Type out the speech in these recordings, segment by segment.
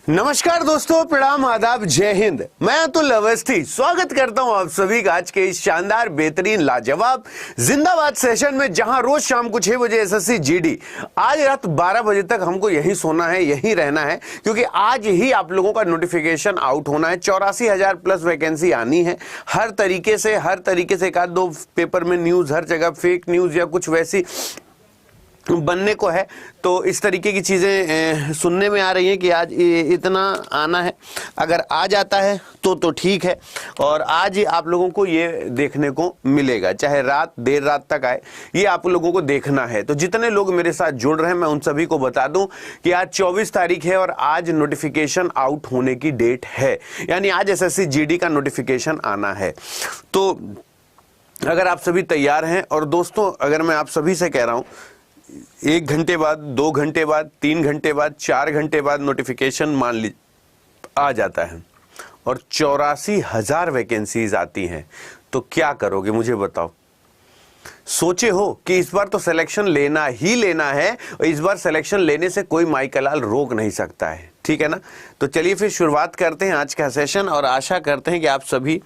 नमस्कार दोस्तों, प्रणाम, आदाब, जय हिंद। मैं अतुल अवस्थी स्वागत करता हूं आप सभी का आज के इस शानदार, बेहतरीन, लाजवाब, जिंदाबाद सेशन में, जहां रोज शाम को 6 बजे एसएससी जीडी, आज रात 12 बजे तक हमको यही सोना है, यही रहना है, क्योंकि आज ही आप लोगों का नोटिफिकेशन आउट होना है। 84,000 प्लस वैकेंसी आनी है। हर तरीके से एक आध दो पेपर में न्यूज, हर जगह फेक न्यूज या कुछ वैसी बनने को है। तो इस तरीके की चीज़ें सुनने में आ रही हैं कि आज इतना आना है। अगर आ जाता है तो ठीक है, और आज ही आप लोगों को ये देखने को मिलेगा, चाहे रात देर रात तक आए, ये आप लोगों को देखना है। तो जितने लोग मेरे साथ जुड़ रहे हैं, मैं उन सभी को बता दूं कि आज 24 तारीख है और आज नोटिफिकेशन आउट होने की डेट है, यानी आज एसएससी जीडी का नोटिफिकेशन आना है। तो अगर आप सभी तैयार हैं, और दोस्तों अगर मैं आप सभी से कह रहा हूं, 1 घंटे बाद, 2 घंटे बाद, 3 घंटे बाद, 4 घंटे बाद नोटिफिकेशन मान ली आ जाता है और 84,000 वैकेंसीज आती हैं, तो क्या करोगे मुझे बताओ। सोचे हो कि इस बार तो सिलेक्शन लेना ही लेना है, और इस बार सिलेक्शन लेने से कोई माइकलाल रोक नहीं सकता है, ठीक है ना। तो चलिए फिर शुरुआत करते हैं आज का सेशन, और आशा करते हैं कि आप सभी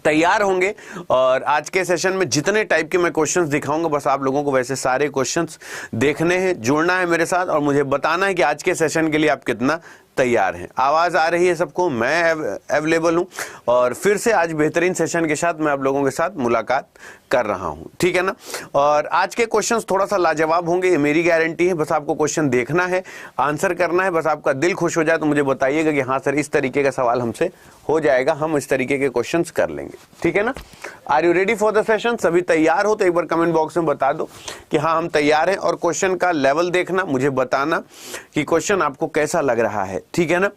तैयार होंगे। और आज के सेशन में जितने टाइप के मैं क्वेश्चंस दिखाऊंगा, बस आप लोगों को वैसे सारे क्वेश्चंस देखने हैं, जुड़ना है मेरे साथ और मुझे बताना है कि आज के सेशन के लिए आप कितना तैयार हैं। आवाज आ रही है सबको, मैं अवेलेबल हूं, और फिर से आज बेहतरीन सेशन के साथ मैं आप लोगों के साथ मुलाकात कर रहा हूं, ठीक है ना। और आज के क्वेश्चंस थोड़ा सा लाजवाब होंगे, ये मेरी गारंटी है। बस आपको क्वेश्चन देखना है, आंसर करना है, बस आपका दिल खुश हो जाए तो मुझे बताइएगा कि हाँ सर इस तरीके का सवाल हमसे हो जाएगा, हम इस तरीके के क्वेश्चंस कर लेंगे, ठीक है ना। Are you ready for the session? सभी तैयार हो तो एक बार कमेंट बॉक्स में बता दो कि हाँ हम तैयार हैं, और क्वेश्चन का लेवल देखना, मुझे बताना कि क्वेश्चन आपको कैसा लग रहा है, ठीक है ना।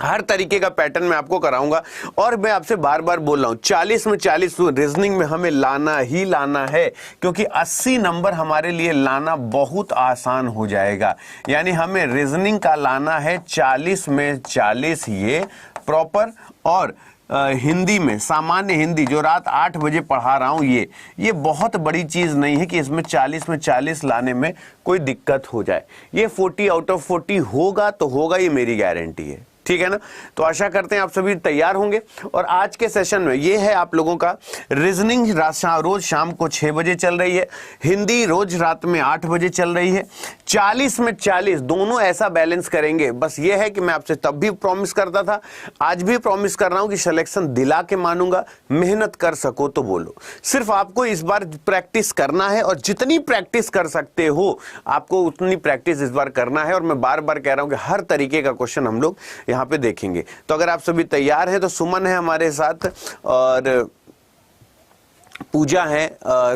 हर तरीके का पैटर्न मैं आपको कराऊंगा, और मैं आपसे बार बार बोल रहा हूं 40 में 40 रीजनिंग में हमें लाना ही लाना है, क्योंकि 80 नंबर हमारे लिए लाना बहुत आसान हो जाएगा। यानी हमें रीजनिंग का लाना है 40 में 40 ये प्रॉपर, और हिंदी में सामान्य हिंदी जो रात 8 बजे पढ़ा रहा हूं, ये बहुत बड़ी चीज नहीं है कि इसमें 40 में 40 लाने में कोई दिक्कत हो जाए। ये 40 आउट ऑफ 40 होगा तो होगा, ये मेरी गारंटी है, ठीक है ना। तो आशा करते हैं आप सभी तैयार होंगे। और आज के सेशन में ये है आप लोगों का रीजनिंग रोज शाम को 6 बजे चल रही है, हिंदी रोज रात में 8 बजे चल रही है। 40 में 40 दोनों ऐसा बैलेंस करेंगे। बस ये है कि मैं आपसे तब भी प्रॉमिस करता था, आज भी प्रॉमिस कर रहा हूं कि सिलेक्शन दिला के मानूंगा। मेहनत कर सको तो बोलो, सिर्फ आपको इस बार प्रैक्टिस करना है, और जितनी प्रैक्टिस कर सकते हो आपको उतनी प्रैक्टिस इस बार करना है। और मैं बार बार कह रहा हूं कि हर तरीके का क्वेश्चन हम लोग यहां पे देखेंगे। तो अगर आप सभी तैयार हैं तो सुमन है हमारे साथ, और पूजा है,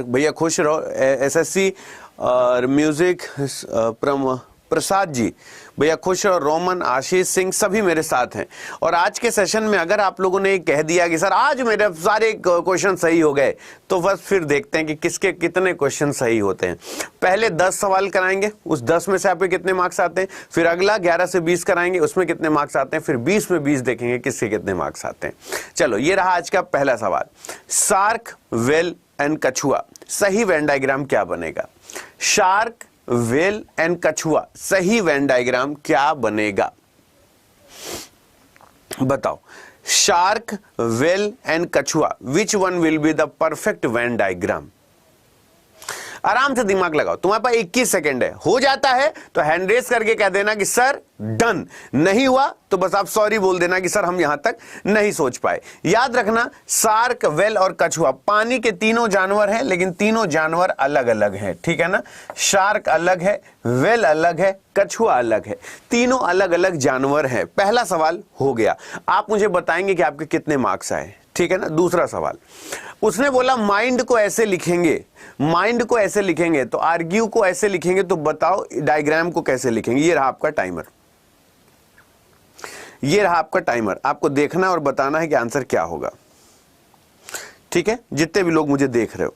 भैया खुश रहो, एसएससी और म्यूजिक, प्रसाद जी भैया खुश और रोमन, आशीष सिंह सभी मेरे साथ हैं। और आज के सेशन में अगर आप लोगों ने कह दिया कि सर आज मेरे सारे क्वेश्चन सही हो गए, तो बस फिर देखते हैं कि किसके कितने क्वेश्चन सही होते हैं। पहले 10 सवाल कराएंगे, उस 10 में से आपके कितने मार्क्स आते हैं, फिर अगला 11 से 20 कराएंगे, उसमें कितने मार्क्स आते हैं, फिर 20 में 20 देखेंगे किसके कितने मार्क्स आते हैं। चलो ये रहा आज का पहला सवाल। शार्क, व्हेल एंड कछुआ सही वेन डायग्राम क्या बनेगा? शार्क, व्हेल एंड कछुआ सही वेन डायग्राम क्या बनेगा? बताओ। शार्क, व्हेल एंड कछुआ, which one will be the perfect Venn diagram? आराम से दिमाग लगाओ, तुम्हारे पास 21 सेकेंड है। हो जाता है तो हैंड रेस करके कह देना कि सर डन, नहीं हुआ तो बस आप सॉरी बोल देना कि सर हम यहां तक नहीं सोच पाए। याद रखना, शार्क, व्हेल और कछुआ पानी के तीनों जानवर हैं, लेकिन तीनों जानवर अलग अलग हैं, ठीक है ना। शार्क अलग है, व्हेल अलग है, कछुआ अलग है, तीनों अलग अलग जानवर हैं। पहला सवाल हो गया। आप मुझे बताएंगे कि आपके कितने मार्क्स आए, ठीक है ना। दूसरा सवाल, उसने बोला माइंड को ऐसे लिखेंगे, माइंड को ऐसे लिखेंगे, तो आर्ग्यू को ऐसे लिखेंगे, तो बताओ डायग्राम को कैसे लिखेंगे? ये रहा आपका टाइमर, ये रहा आपका टाइमर। आपको देखना और बताना है कि आंसर क्या होगा, ठीक है। जितने भी लोग मुझे देख रहे हो,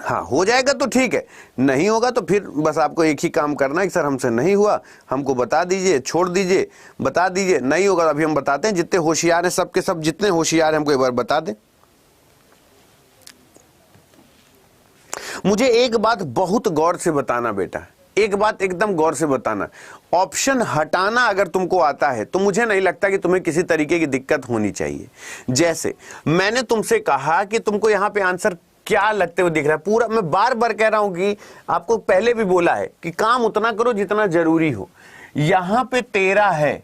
हाँ हो जाएगा तो ठीक है, नहीं होगा तो फिर बस आपको एक ही काम करना है कि सर हमसे नहीं हुआ, हमको बता दीजिए, छोड़ दीजिए, बता दीजिए। नहीं होगा तो अभी हम बताते हैं। जितने होशियार हैं सबके सब, जितने होशियार हैं हमको एक बार बता दें। मुझे एक बात बहुत गौर से बताना बेटा, एक बात एकदम गौर से बताना, ऑप्शन हटाना अगर तुमको आता है तो मुझे नहीं लगता कि तुम्हें किसी तरीके की दिक्कत होनी चाहिए। जैसे मैंने तुमसे कहा कि तुमको यहां पे आंसर क्या लगते हुए दिख रहा है, पूरा मैं बार बार कह रहा हूं कि आपको पहले भी बोला है कि काम उतना करो जितना जरूरी हो। यहां पे 13 है,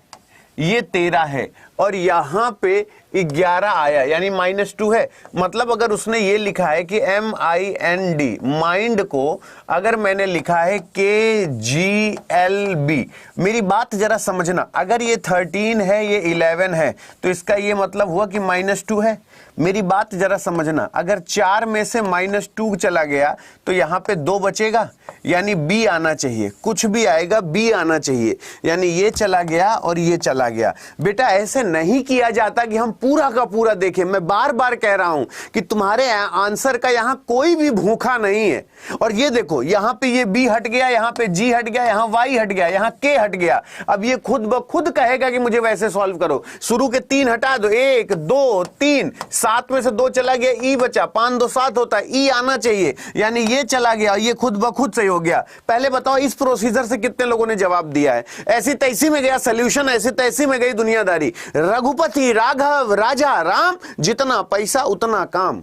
ये 13 है और यहां पे 11 आया यानी -2 है। मतलब अगर उसने ये लिखा है कि MIND, माइंड को अगर मैंने लिखा है KGLB, मेरी बात जरा समझना, अगर ये 13 है ये 11 है तो इसका ये मतलब हुआ कि -2 है। मेरी बात जरा समझना, अगर 4 में से -2 चला गया तो यहां पे 2 बचेगा यानी B आना चाहिए, कुछ भी आएगा B आना चाहिए, यानी ये चला गया और ये चला गया। बेटा ऐसे नहीं किया जाता कि हम पूरा का पूरा देखें। मैं बार बार कह रहा हूं कि तुम्हारे आंसर का यहां कोई भी भूखा नहीं है। और ये देखो यहां पे ये B हट गया, यहां पे G हट गया, यहां Y हट गया, यहां K हट गया। अब ये खुद ब खुद कहेगा कि मुझे वैसे सॉल्व करो। शुरू के 3 हटा दो, 1 2 3, 7 में से 2 चला गया, E बचा, 5 2 7 होता है, E आना चाहिए, यानी ये चला गया, ये खुद ब खुद सही हो गया। पहले बताओ इस प्रोसीजर से कितने लोगों ने जवाब दिया है? ऐसी तैसी में गया सॉल्यूशन, ऐसी तैसी में गई दुनियादारी। रघुपति राघव राजा राम, जितना पैसा उतना काम।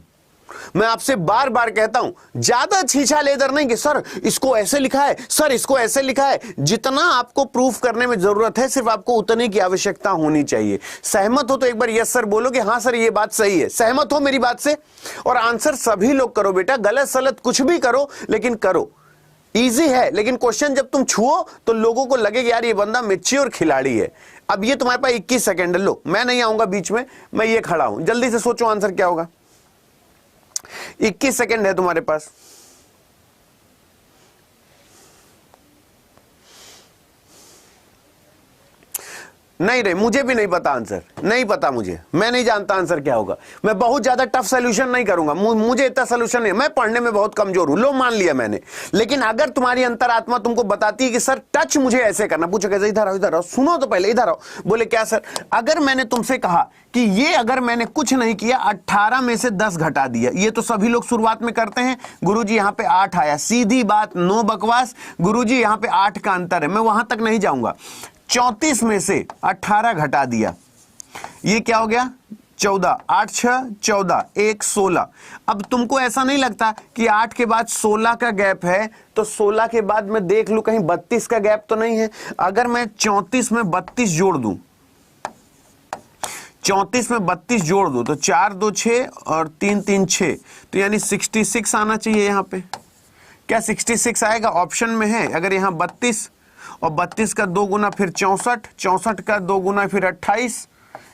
मैं आपसे बार बार कहता हूं, ज्यादा छीछा लेदर नहीं कि सर इसको ऐसे लिखा है, सर इसको ऐसे लिखा है। जितना आपको प्रूफ करने में जरूरत है सिर्फ आपको उतने की आवश्यकता होनी चाहिए। सहमत हो तो एक बार यस सर बोलो कि हाँ सर ये बात सही है। सहमत हो मेरी बात से? और आंसर सभी लोग करो बेटा, गलत सलत कुछ भी करो लेकिन करो। इजी है, लेकिन क्वेश्चन जब तुम छुओ तो लोगों को लगे कि यार ये बंदा मैच्योर खिलाड़ी है। अब ये तुम्हारे पास 21 सेकंड, लो मैं नहीं आऊंगा बीच में, मैं ये खड़ा हूं, जल्दी से सोचो आंसर क्या होगा। 21 सेकंड है तुम्हारे पास। नहीं रे, मुझे भी नहीं पता आंसर, नहीं पता मुझे, मैं नहीं जानता आंसर क्या होगा। मैं बहुत ज्यादा टफ सॉल्यूशन नहीं करूंगा, मुझे इतना सॉल्यूशन नहीं, मैं पढ़ने में बहुत कमजोर हूं, लो मान लिया मैंने। लेकिन अगर तुम्हारी अंतरात्मा तुमको बताती है कि सर टच मुझे ऐसे करना, पूछो कैसे, इधर आओ इधर आओ, सुनो तो पहले, इधर आओ। बोले क्या सर? अगर मैंने तुमसे कहा कि ये अगर मैंने कुछ नहीं किया, 18 में से 10 घटा दिया, ये तो सभी लोग शुरुआत में करते हैं। गुरुजी यहां पे 8 आया, सीधी बात, नो बकवास। गुरुजी यहां पे 8 का अंतर है, मैं वहां तक नहीं जाऊंगा। 34 में से 18 घटा दिया, ये क्या हो गया? 14, 8 6 14, 1 16। अब तुमको ऐसा नहीं लगता कि 8 के बाद 16 का गैप है, तो 16 के बाद मैं देख लूं कहीं 32 का गैप तो नहीं है। अगर मैं 34 में 32 जोड़ दूं, 34 में 32 जोड़ दूं तो 4 2 6 और 3 3 6, तो यानी 66 आना चाहिए यहां पे। क्या 66 आएगा? ऑप्शन में है। अगर यहां 32 और 32 का 2 गुना फिर 64, 64 का 2 गुना फिर 28,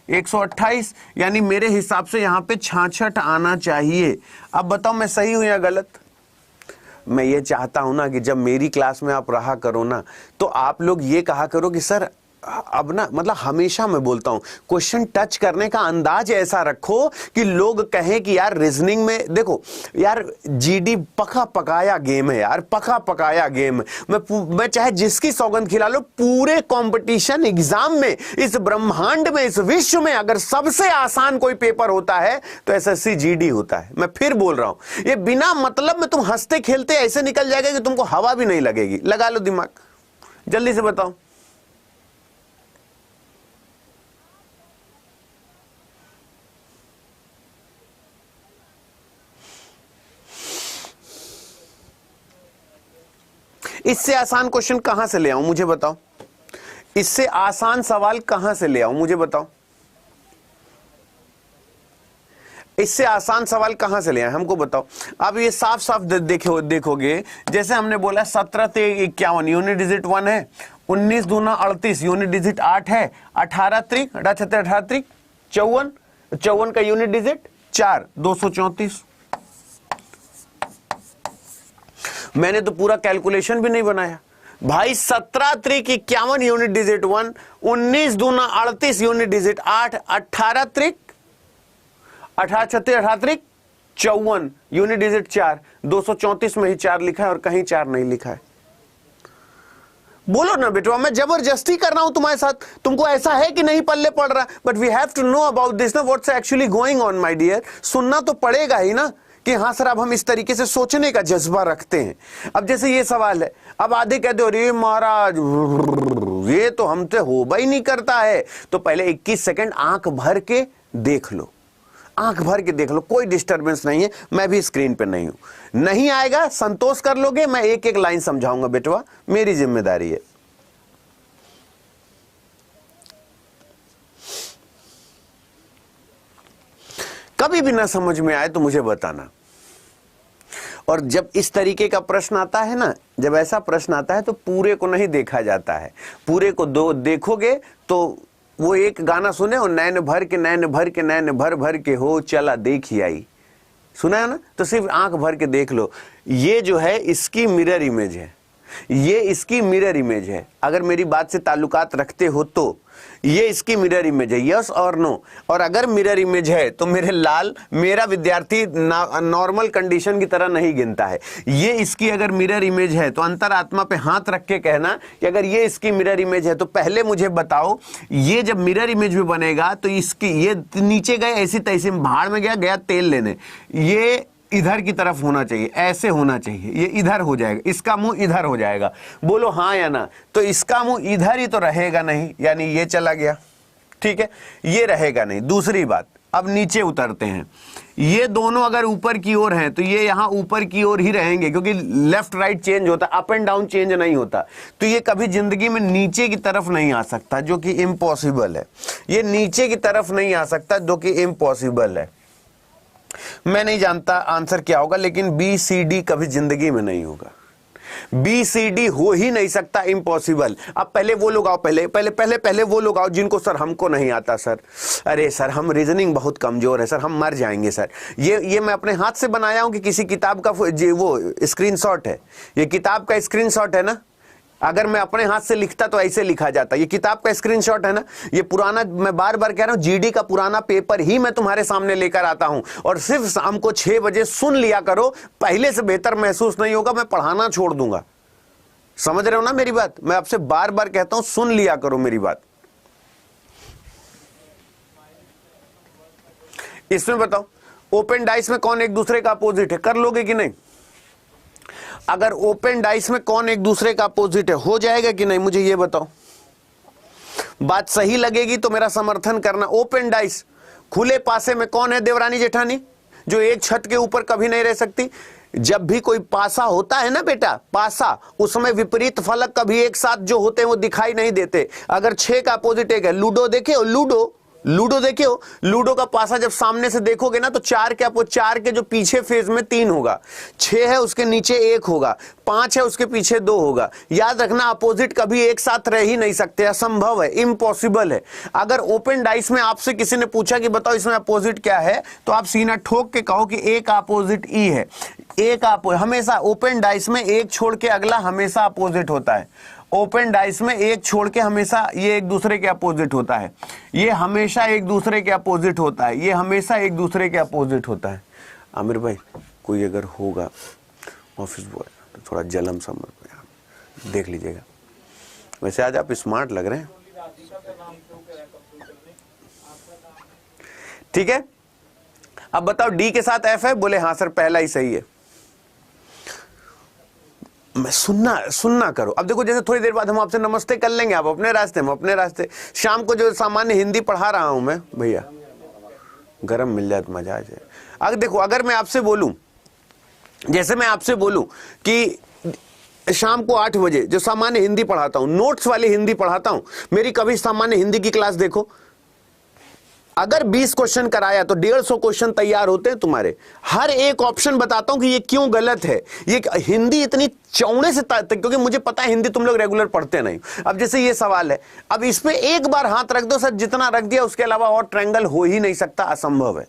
128, यानी मेरे हिसाब से यहां पे 66 आना चाहिए। अब बताओ मैं सही हूं या गलत? मैं ये चाहता हूं ना कि जब मेरी क्लास में आप रहा करो ना, तो आप लोग ये कहा करो कि सर अब ना, मतलब हमेशा मैं बोलता हूं क्वेश्चन टच करने का अंदाज ऐसा रखो कि लोग कहें कि यार रीजनिंग में देखो यार जीडी पका पकाया गेम है यार, पका पकाया गेम। मैं चाहे जिसकी सौगंध खिला लो, पूरे कंपटीशन एग्जाम में, इस ब्रह्मांड में, इस विश्व में अगर सबसे आसान कोई पेपर होता है तो एसएससी जीडी होता है। मैं फिर बोल रहा हूं, ये बिना मतलब में तुम हंसते खेलते ऐसे निकल जाएगा कि तुमको हवा भी नहीं लगेगी। लगा लो दिमाग, जल्दी से बताओ। इससे आसान क्वेश्चन कहां से ले आऊं मुझे बताओ? इससे आसान सवाल कहां से ले आऊं मुझे बताओ? इससे आसान सवाल कहां से ले आए हमको बताओ। अब ये साफ साफ देखोगे, जैसे हमने बोला 17 से 51 यूनिट डिजिट 1 है, 19 दूना 38 यूनिट डिजिट 8 है, 18 त्रिक 18 त्रिक 54, 54 का यूनिट डिजिट 4, 234। मैंने तो पूरा कैलकुलेशन भी नहीं बनाया भाई। 17 त्रिक 51 यूनिट डिजिट 1, 19 दूना 38 यूनिट डिजिट 8, 18 त्रिक 18 36 18 त्रिक 54 यूनिट डिजिट 4, 234 में ही 4 लिखा है और कहीं 4 नहीं लिखा है। बोलो ना बेटवा, मैं जबरदस्ती कर रहा हूं तुम्हारे साथ, तुमको ऐसा है कि नहीं पल्ले पड़ रहा, but we have to know about this ना, what's actually going on my dear. सुनना तो पड़ेगा ही ना कि हाँ सर अब हम इस तरीके से सोचने का जज्बा रखते हैं। अब जैसे ये सवाल है, अब आधे कहते हो अरे महाराज ये तो हमसे होगा ही नहीं करता है, तो पहले 21 सेकंड आंख भर के देख लो, आंख भर के देख लो, कोई डिस्टरबेंस नहीं है, मैं भी स्क्रीन पे नहीं हूं। नहीं आएगा संतोष कर लोगे, मैं एक एक लाइन समझाऊंगा बेटवा, मेरी जिम्मेदारी है। कभी भी ना समझ में आए तो मुझे बताना। और जब इस तरीके का प्रश्न आता है ना, जब ऐसा प्रश्न आता है तो पूरे को नहीं देखा जाता है, पूरे को दो देखोगे तो वो एक गाना सुने हो, नैन भर के नैन भर के नैन भर भर के हो चला देखी आई, सुना है ना, तो सिर्फ आंख भर के देख लो। ये जो है इसकी मिरर इमेज है, ये इसकी मिरर इमेज है। अगर मेरी बात से ताल्लुकात रखते हो तो ये इसकी मिरर इमेज है, यस और नो। और अगर मिरर इमेज है तो मेरे लाल, मेरा विद्यार्थी नॉर्मल कंडीशन की तरह नहीं गिनता है। ये इसकी अगर मिरर इमेज है तो अंतरात्मा पे हाथ रख के कहना कि अगर ये इसकी मिरर इमेज है तो पहले मुझे बताओ, ये जब मिरर इमेज में बनेगा तो इसकी, ये नीचे गए ऐसी तैसी भाड़ में गया तेल लेने, ये इधर की तरफ होना चाहिए, ऐसे होना चाहिए, ये इधर हो जाएगा, इसका मुंह इधर हो जाएगा। बोलो हाँ या ना, तो इसका मुंह इधर ही तो रहेगा नहीं, यानी ये चला गया, ठीक है, ये रहेगा नहीं। दूसरी बात, अब नीचे उतरते हैं, ये दोनों अगर ऊपर की ओर हैं तो ये यहां ऊपर की ओर ही रहेंगे, क्योंकि लेफ्ट राइट चेंज होता, अप एंड डाउन चेंज नहीं होता, तो ये कभी जिंदगी में नीचे की तरफ नहीं आ सकता, जो कि इम्पॉसिबल है। ये नीचे की तरफ नहीं आ सकता, जो कि इम्पॉसिबल है। मैं नहीं जानता आंसर क्या होगा, लेकिन BCD कभी जिंदगी में नहीं होगा, BCD हो ही नहीं सकता, इम्पॉसिबल। अब पहले वो लोग आओ, पहले वो लोग आओ जिनको सर हमको नहीं आता सर, अरे सर हम रीजनिंग बहुत कमजोर है सर, हम मर जाएंगे सर। ये मैं अपने हाथ से बनाया हूं कि किसी किताब का वो स्क्रीनशॉट है, ये किताब का स्क्रीनशॉट है ना, अगर मैं अपने हाथ से लिखता तो ऐसे लिखा जाता। ये किताब का स्क्रीनशॉट है ना, ये पुराना, मैं बार बार कह रहा हूं, GD का पुराना पेपर ही मैं तुम्हारे सामने लेकर आता हूं, और सिर्फ शाम को 6 बजे सुन लिया करो, पहले से बेहतर महसूस नहीं होगा, मैं पढ़ाना छोड़ दूंगा। समझ रहे हो ना मेरी बात, मैं आपसे बार बार कहता हूं सुन लिया करो मेरी बात। इसमें बताओ ओपन डाइस में कौन एक दूसरे का अपोजिट है, कर लोगे कि नहीं? अगर ओपन डाइस में कौन एक दूसरे का अपोजिट है, हो जाएगा कि नहीं, मुझे ये बताओ। बात सही लगेगी तो मेरा समर्थन करना। ओपन डाइस, खुले पासे में कौन है देवरानी जेठानी, जो एक छत के ऊपर कभी नहीं रह सकती? जब भी कोई पासा होता है ना बेटा, पासा, उसमें विपरीत फलक कभी एक साथ जो होते हैं वो दिखाई नहीं देते। अगर 6 का अपोजिट एक है, लूडो देखे हो, लूडो देखे हो, लूडो का पासा जब सामने से देखोगे ना तो 4 के जो पीछे फेज में 3 होगा, 6 है उसके नीचे 1 होगा, 5 है उसके पीछे 2 होगा। याद रखना अपोजिट कभी एक साथ रह ही नहीं सकते, असंभव है, इम्पॉसिबल है। अगर ओपन डाइस में आपसे किसी ने पूछा कि बताओ इसमें अपोजिट क्या है, तो आप सीना ठोक के कहो कि ए का अपोजिट ई है। ए का हमेशा ओपन डाइस में एक छोड़ के अगला हमेशा अपोजिट होता है। ओपन डाइस में एक छोड़ के हमेशा ये एक दूसरे के अपोजिट होता है, ये हमेशा एक दूसरे के अपोजिट होता है, ये हमेशा एक दूसरे के अपोजिट होता है। आमिर भाई कोई अगर होगा ऑफिस बॉय तो थोड़ा जलम समझ देख लीजिएगा। वैसे आज आप स्मार्ट लग रहे हैं, ठीक है। अब बताओ डी के साथ एफ है, बोले हाँ सर पहला ही सही है। मैं सुनना करो। अब देखो जैसे थोड़ी देर बाद हम आपसे नमस्ते कर लेंगे, आप अपने रास्ते में अपने रास्ते। शाम को जो सामान्य हिंदी पढ़ा रहा हूं मैं, भैया गरम मिल जाए तो मजा आ जाए। अगर देखो, अगर मैं आपसे बोलूं, जैसे मैं आपसे बोलूं कि शाम को 8 बजे जो सामान्य हिंदी पढ़ाता हूं, नोट्स वाली हिंदी पढ़ाता हूं, मेरी कभी सामान्य हिंदी की क्लास देखो। अगर 20 क्वेश्चन कराया तो 150 क्वेश्चन तैयार होते हैं तुम्हारे। हर एक ऑप्शन बताता हूं कि ये क्यों गलत है। ये हिंदी इतनी चौड़े से, क्योंकि मुझे पता है हिंदी तुम लोग रेगुलर पढ़ते नहीं। अब जैसे ये सवाल है, अब इस पे एक बार हाथ रख दो सर, जितना रख दिया उसके अलावा और ट्रायंगल हो ही नहीं सकता, असंभव है।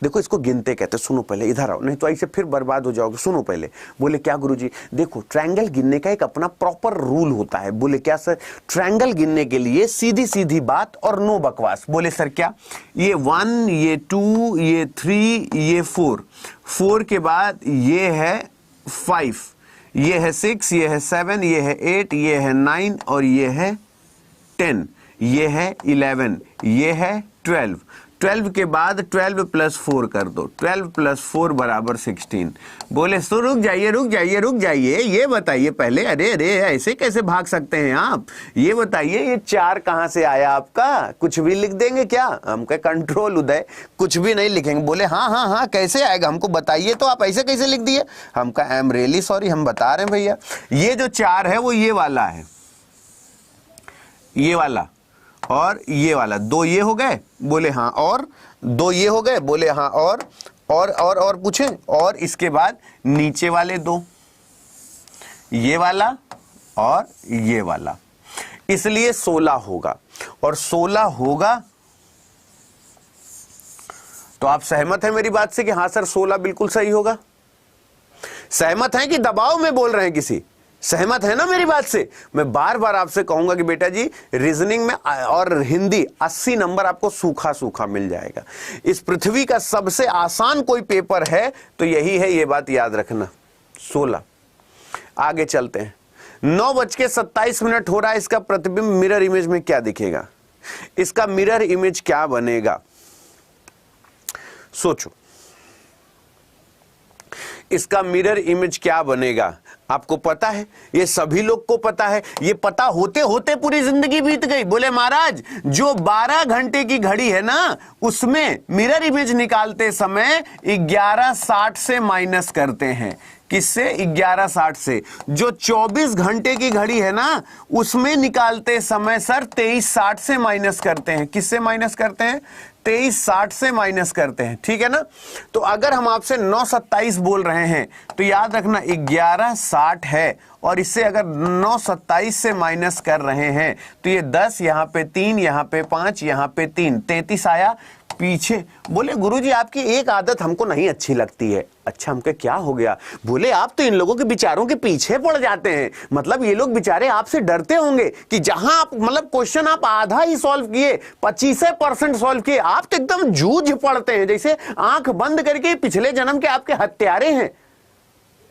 देखो इसको गिनते कहते, सुनो पहले, इधर आओ, नहीं तो ऐसे फिर बर्बाद हो जाओगे। सुनो पहले। बोले क्या गुरुजी? देखो ट्रायंगल गिनने का एक अपना प्रॉपर रूल होता है। बोले क्या सर? ट्रायंगल गिनने के लिए सीधी सीधी बात और नो बकवास। बोले सर क्या? ये 1, ये 2, ये 3, ये 4 के बाद ये है 5, ये है 6, ये है 7, ये है 8, ये है 9 और ये है 10, ये है 11, ये है 12। 12 के बाद 12 प्लस 4 कर दो, 12 प्लस 4 बराबर 16। बोले तो रुक जाइए, ये बताइए पहले, अरे ऐसे कैसे भाग सकते हैं आप, ये बताइए ये 4 कहां से आया आपका, कुछ भी लिख देंगे क्या? हम कहे कंट्रोल उदय, कुछ भी नहीं लिखेंगे। बोले हाँ कैसे आएगा, हमको बताइए तो, आप ऐसे कैसे लिख दिए? हम कहा आई एम रियली सॉरी, हम बता रहे हैं भैया, ये जो 4 है वो ये वाला है, ये वाला और ये वाला, 2 ये हो गए? बोले हाँ, और 2 ये हो गए? बोले हाँ, और पूछे, और इसके बाद नीचे वाले 2, ये वाला और ये वाला, इसलिए 16 होगा। और 16 होगा तो आप सहमत हैं मेरी बात से कि हाँ सर 16 बिल्कुल सही होगा? सहमत हैं कि दबाव में बोल रहे हैं किसी? सहमत है ना मेरी बात से? मैं बार बार आपसे कहूंगा कि बेटा जी रीजनिंग में और हिंदी 80 नंबर आपको सूखा सूखा मिल जाएगा। इस पृथ्वी का सबसे आसान कोई पेपर है तो यही है, ये बात याद रखना। 16 आगे चलते हैं। 9:27 हो रहा है। इसका प्रतिबिंब मिरर इमेज में क्या दिखेगा? इसका मिरर इमेज क्या बनेगा? सोचो, इसका मिरर इमेज क्या बनेगा? आपको पता है, ये सभी लोग को पता है, ये पता होते होते पूरी जिंदगी बीत गई। बोले महाराज जो 12 घंटे की घड़ी है ना, उसमें मिरर इमेज निकालते समय 11:60 से माइनस करते हैं। किससे? 11:60 से। जो 24 घंटे की घड़ी है ना, उसमें निकालते समय सर 23:60 से माइनस करते हैं। किससे माइनस करते हैं? 23:60 से माइनस करते हैं। ठीक है ना? तो अगर हम आपसे 9:27 बोल रहे हैं तो याद रखना 11:60 है, और इससे अगर 9:27 से माइनस कर रहे हैं तो ये 10, यहां पे 3, यहां पे 5, यहां पे 3, 33 आया पीछे। बोले गुरुजी आपकी एक आदत हमको नहीं अच्छी लगती है। अच्छा, हमके क्या हो गया? बोले आप तो इन लोगों के विचारों के पीछे पड़ जाते हैं। मतलब ये लोग बेचारे आपसे डरते होंगे कि जहां आप मतलब क्वेश्चन आप आधा ही सॉल्व किए, 25% सॉल्व किए, आप तो एकदम जूझ पड़ते हैं, जैसे आंख बंद करके पिछले जन्म के आपके हत्यारे हैं।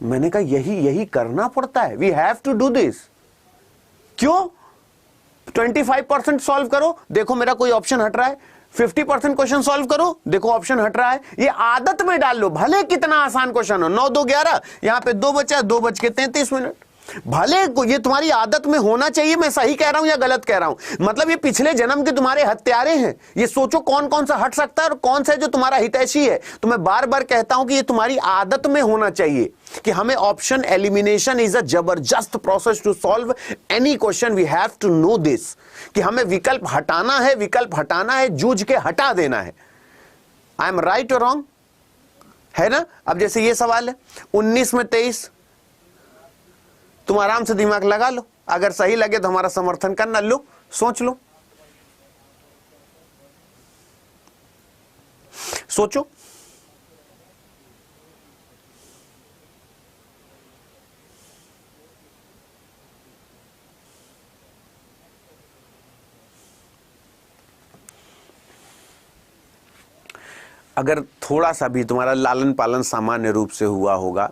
मैंने कहा यही करना पड़ता है। We have to do this. क्यों? 25% सॉल्व करो, देखो मेरा कोई ऑप्शन हट रहा है। 50% क्वेश्चन सॉल्व करो, देखो ऑप्शन हट रहा है। ये आदत में डाल लो, भले कितना आसान क्वेश्चन हो। 9 2 11, यहां पे 2 बचा, 2:33। भले ये तुम्हारी आदत में होना चाहिए। मैं सही कह रहा हूं या गलत कह रहा हूं? मतलब ये पिछले जन्म के तुम्हारे हत्यारे हैं। ये सोचो कौन कौन सा हट सकता है और कौन सा है जो तुम्हारा हितैषी है। तो मैं बार बार कहता हूं कि ये तुम्हारी आदत में होना चाहिए कि हमें ऑप्शन एलिमिनेशन इज अ जबरदस्त process to solve any question. We have to know this कि हमें विकल्प हटाना है, जूझ के हटा देना है। आई एम राइट और रॉन्ग? है ना? अब जैसे ये सवाल है 19 में 23, तुम आराम से दिमाग लगा लो, अगर सही लगे तो हमारा समर्थन करना। लो सोच लो, सोचो। अगर थोड़ा सा भी तुम्हारा लालन पालन सामान्य रूप से हुआ होगा,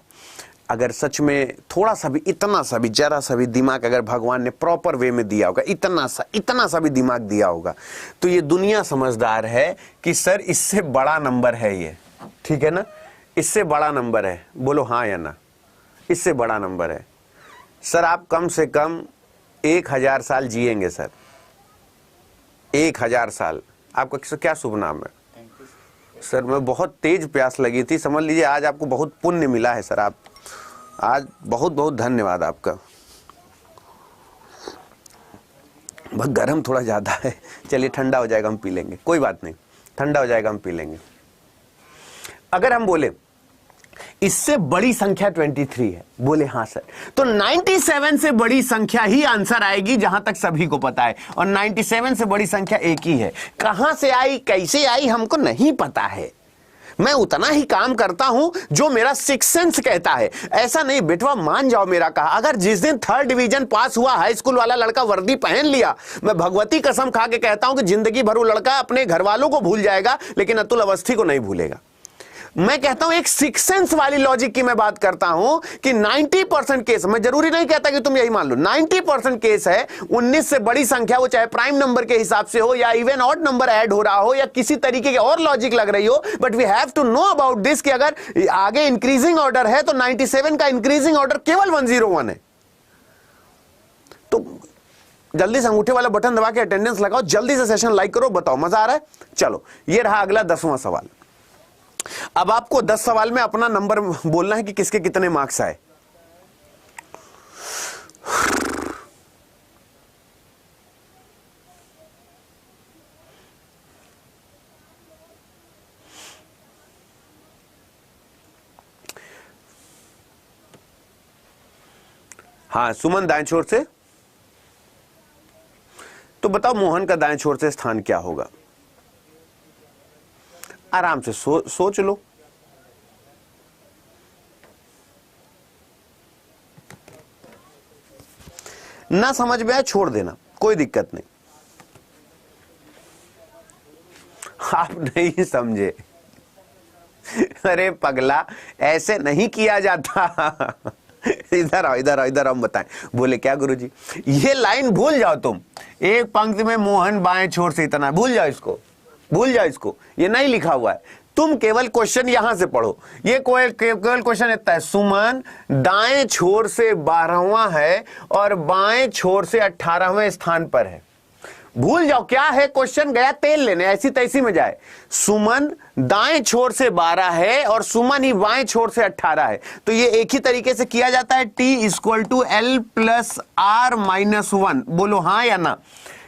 अगर सच में थोड़ा सा भी, इतना सा भी, जरा सा भी दिमाग अगर भगवान ने प्रॉपर वे में दिया होगा, इतना सा भी दिमाग दिया होगा, तो ये दुनिया समझदार है कि सर इससे बड़ा नंबर है ये। ठीक है ना? इससे बड़ा नंबर है। बोलो हाँ या ना? इससे बड़ा नंबर है। सर आप कम से कम 1000 साल जिएंगे सर, 1000 साल। आपका क्या शुभ नाम है? सर मैं बहुत तेज प्यास लगी थी, समझ लीजिए आज आपको बहुत पुण्य मिला है सर। आप आज बहुत बहुत धन्यवाद आपका। बस गर्म थोड़ा ज्यादा है, चलिए ठंडा हो जाएगा हम पी लेंगे, कोई बात नहीं, ठंडा हो जाएगा हम पी लेंगे। अगर हम बोले इससे बड़ी संख्या 23 है, बोले हाँ सर, तो 97 से बड़ी संख्या ही आंसर आएगी जहां तक सभी को पता है, और 97 से बड़ी संख्या एक ही है। कहां से आई, कैसे आई, हमको नहीं पता है। मैं उतना ही काम करता हूं जो मेरा सिक्स सेंस कहता है। ऐसा नहीं बेटवा, मान जाओ मेरा कहा। अगर जिस दिन 3rd डिवीजन पास हुआ, हाई स्कूल वाला लड़का वर्दी पहन लिया, मैं भगवती कसम खा के कहता हूं कि जिंदगी भर वो लड़का अपने घर वालों को भूल जाएगा लेकिन अतुल अवस्थी को नहीं भूलेगा। मैं कहता हूं एक सिक्स सेंस वाली लॉजिक की मैं बात करता हूं कि 90% केस, मैं जरूरी नहीं कहता कि तुम यही मान लो, 90% केस है 19 से बड़ी संख्या हो, चाहे प्राइम नंबर के हिसाब से हो या इवन ऑड नंबर ऐड हो रहा हो या किसी तरीके की और लॉजिक लग रही हो, but we have to know about this कि अगर आगे इंक्रीजिंग ऑर्डर है तो 97 का इंक्रीजिंग ऑर्डर केवल 101 है। तो जल्दी से अंगूठे वाला बटन दबा के अटेंडेंस लगाओ, जल्दी से सेशन लाइक करो, बताओ मजा आ रहा है। चलो ये रहा अगला 10वां सवाल। अब आपको 10 सवाल में अपना नंबर बोलना है कि किसके कितने मार्क्स आए। हाँ सुमन दाएं छोर से, तो बताओ मोहन का दाएं छोर से स्थान क्या होगा। आराम से सोच लो। ना समझ में आया छोड़ देना, कोई दिक्कत नहीं। आप नहीं समझे, अरे पगला ऐसे नहीं किया जाता। इधर आओ इधर आओ इधर आओ, बताएं। बोले क्या गुरुजी, ये लाइन भूल जाओ तुम, एक पंक्ति में मोहन बाएं छोर से इतना, भूल जाओ इसको, भूल जाओ इसको, ये नहीं लिखा हुआ है। तुम केवल क्वेश्चन यहां से पढ़ो, ये केवल क्वेश्चन इतना है, सुमन दाएं छोर से 12वां है और बाएं छोर से 18वें स्थान पर है। भूल जाओ क्या है क्वेश्चन, गया तेल लेने, ऐसी तैसी में जाए। सुमन दाएं छोर से 12 है और सुमन ही बाएं छोर से 18 है, तो ये एक ही तरीके से किया जाता है, T = L + R - 1। बोलो हाँ या ना।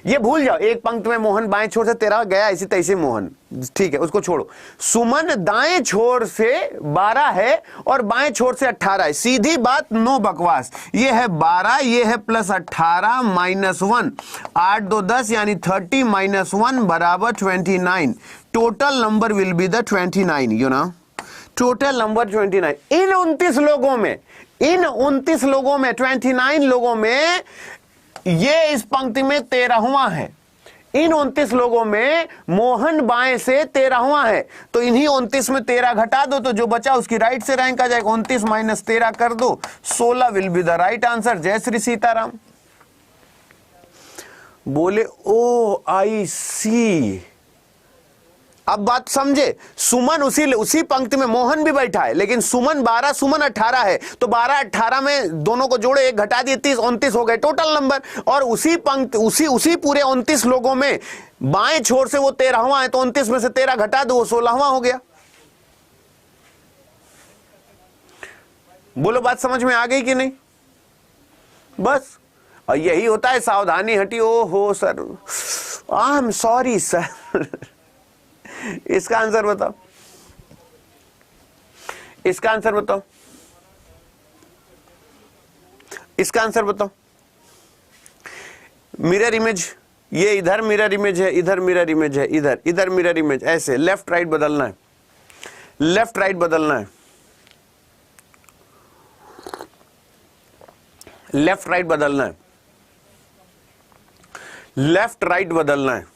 ये भूल जाओ, एक पंक्ति में मोहन बाएं छोर से 13 गया, ऐसी तैसी मोहन, ठीक है उसको छोड़ो। सुमन दाएं छोर से 12 है और बाएं छोर से 18 है, सीधी बात, नो बकवास। ये है 12, ये है +18 - 1, 8 2 10 यानी 30 - 1 = 29। Total number will be the 29, you know, total number 29। इन 29 लोगों में, इन 29 लोगों में, 29 लोगों में ये इस पंक्ति में 13वां है। इन 29 लोगों में मोहन बाएं से 13वां है, तो इन्हीं 29 में 13 घटा दो तो जो बचा उसकी राइट से रैंक आ जाएगा। 29 - 13 कर दो, 16 will be the right answer. जय श्री सीताराम। बोले ओ आई सी, अब बात समझे। सुमन उसी पंक्ति में मोहन भी बैठा है, लेकिन सुमन 12 सुमन 18 है, तो 12 18 में दोनों को जोड़े, एक घटा दिए, 30 29 हो गए टोटल नंबर। और उसी पंक्ति उसी पूरे 29 लोगों में बाएं छोर से वो 13वां है, तो 29 में से 13 घटा दो, वो 16वां हो गया। बोलो बात समझ में आ गई कि नहीं। बस और यही होता है, सावधानी हटी। ओ हो sir, I am sorry sir. इसका आंसर बताओ, इसका आंसर बताओ, इसका आंसर बताओ। मिरर इमेज, ये इधर मिरर इमेज है, इधर मिरर इमेज है, इधर मिरर इमेज, ऐसे लेफ्ट राइट बदलना है, लेफ्ट राइट बदलना है, लेफ्ट राइट बदलना है, लेफ्ट राइट बदलना है।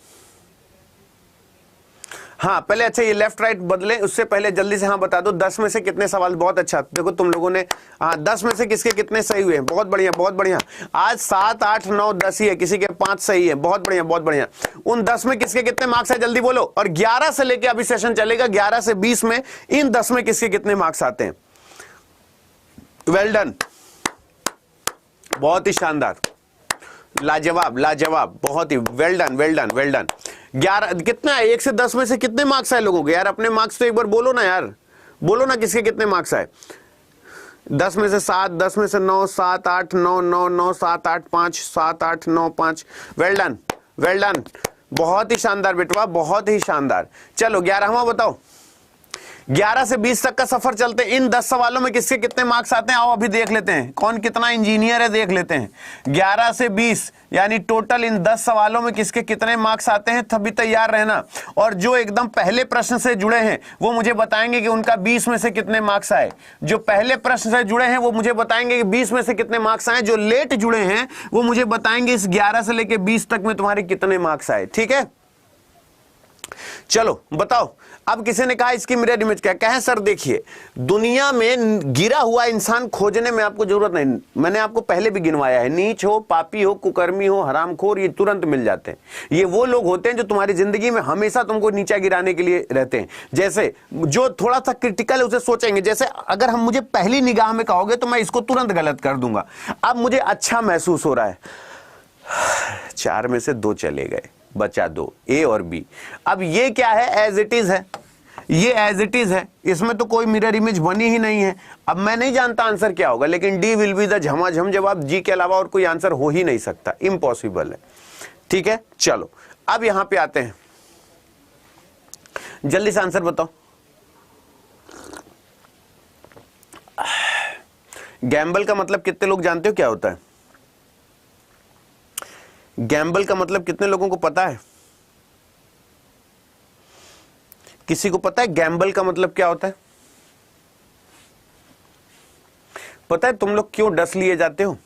हाँ पहले अच्छा ये लेफ्ट राइट बदले, उससे पहले जल्दी से हाँ बता दो 10 में से कितने सवाल। बहुत अच्छा, देखो तुम लोगों ने हाँ 10 में से किसके कितने सही हुए हैं। बहुत बढ़िया बहुत बढ़िया। आज 7 8 9 10 ही है, किसी के 5 सही है। बहुत बढ़िया बहुत बढ़िया। उन 10 में किसके कितने मार्क्स है जल्दी बोलो। और 11 से लेके अभी सेशन चलेगा, 11 से 20 में इन 10 में किसके कितने मार्क्स आते हैं। वेल डन, बहुत ही शानदार, लाजवाब लाजवाब, बहुत ही well done well done well done. 11 कितना है, 1 से 10 में से कितने मार्क्स आए लोगों के। यार अपने मार्क्स तो एक बार बोलो ना यार, बोलो ना किसके कितने मार्क्स आए। 10 में से 7, 10 में से 9, 7 8 9 9 9 7 8 5 7 8 9 5। वेल डन वेल डन, बहुत ही शानदार बेटवा, बहुत ही शानदार। चलो 11वां बताओ। 11 से 20 तक का सफर चलते हैं। इन 10 सवालों में किसके कितने मार्क्स आते हैं, आओ अभी देख लेते हैं कौन कितना इंजीनियर है, देख लेते हैं। 11 से 20 यानी टोटल इन 10 सवालों में किसके कितने मार्क्स आते हैं, तभी तैयार रहना। और जो एकदम पहले प्रश्न से जुड़े हैं वो मुझे बताएंगे कि उनका 20 में से कितने मार्क्स आए। जो पहले प्रश्न से जुड़े हैं वो मुझे बताएंगे कि 20 में से कितने मार्क्स आए। जो लेट जुड़े हैं वो मुझे बताएंगे इस 11 से लेके 20 तक में तुम्हारे कितने मार्क्स आए। ठीक है, चलो बताओ, अब किसी ने कहा इसकी मिरर इमेज क्या कहें सर? देखिए, दुनिया में गिरा हुआ इंसान खोजने में आपको जरूरत नहीं, मैंने आपको पहले भी गिनवाया है, नीच हो, पापी हो, कुकर्मी हो, हरामखोर, ये तुरंत मिल जाते हैं। ये वो लोग होते हैं जो तुम्हारी जिंदगी में हमेशा तुमको नीचा गिराने के लिए रहते हैं। जैसे जो थोड़ा सा क्रिटिकल है उसे सोचेंगे, जैसे अगर हम मुझे पहली निगाह में कहोगे तो मैं इसको तुरंत गलत कर दूंगा। अब मुझे अच्छा महसूस हो रहा है, 4 में से 2 चले गए, बचा 2, ए और बी। अब ये क्या है? एज इट इज है, ये एज इट इज है, इसमें तो कोई मिरर इमेज बनी ही नहीं है। अब मैं नहीं जानता आंसर क्या होगा, लेकिन डी विल बी द झमाझम जवाब। जी के अलावा और कोई आंसर हो ही नहीं सकता, इम्पॉसिबल है। ठीक है, चलो अब यहां पे आते हैं, जल्दी से आंसर बताओ। गैम्बल का मतलब कितने लोग जानते हो क्या होता है? गैम्बल का मतलब कितने लोगों को पता है? किसी को पता है गैम्बल का मतलब क्या होता है? पता है तुम लोग क्यों डस लिए जाते हो?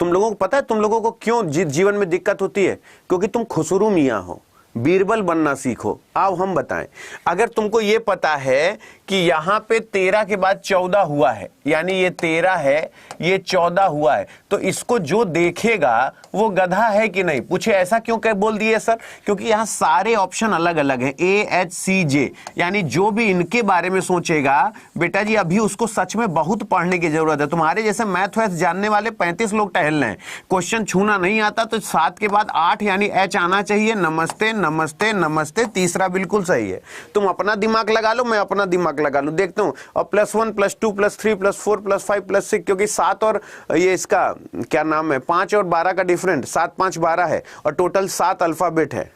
तुम लोगों को पता है तुम लोगों को क्यों जीवन में दिक्कत होती है? क्योंकि तुम खुसरू मियां हो, बीरबल बनना सीखो। आओ हम बताएं, अगर तुमको ये पता है कि यहां पे 13 के बाद 14 हुआ है, यानी ये 13 है, ये 14 हुआ है, तो इसको जो देखेगा वो गधा है कि नहीं? पूछे ऐसा क्यों कह बोल दिए सर? क्योंकि यहां सारे ऑप्शन अलग अलग हैं, ए एच सी जे, यानी जो भी इनके बारे में सोचेगा बेटा जी अभी उसको सच में बहुत पढ़ने की जरूरत है। तुम्हारे जैसे मैथ वैथ जानने वाले 35 लोग टहल रहे हैं, क्वेश्चन छूना नहीं आता तो 7 के बाद 8 यानी एच आना चाहिए। नमस्ते नमस्ते नमस्ते, तीसरा बिल्कुल सही है। तुम अपना दिमाग लगा लो, मैं अपना दिमाग लगा लूं, देखता हूं। और +1 +2 +3 +4 +5 +6, क्योंकि 7 और ये इसका क्या नाम है 5 और 12 का डिफरेंट, 7 5 12 है और टोटल 7 अल्फाबेट है।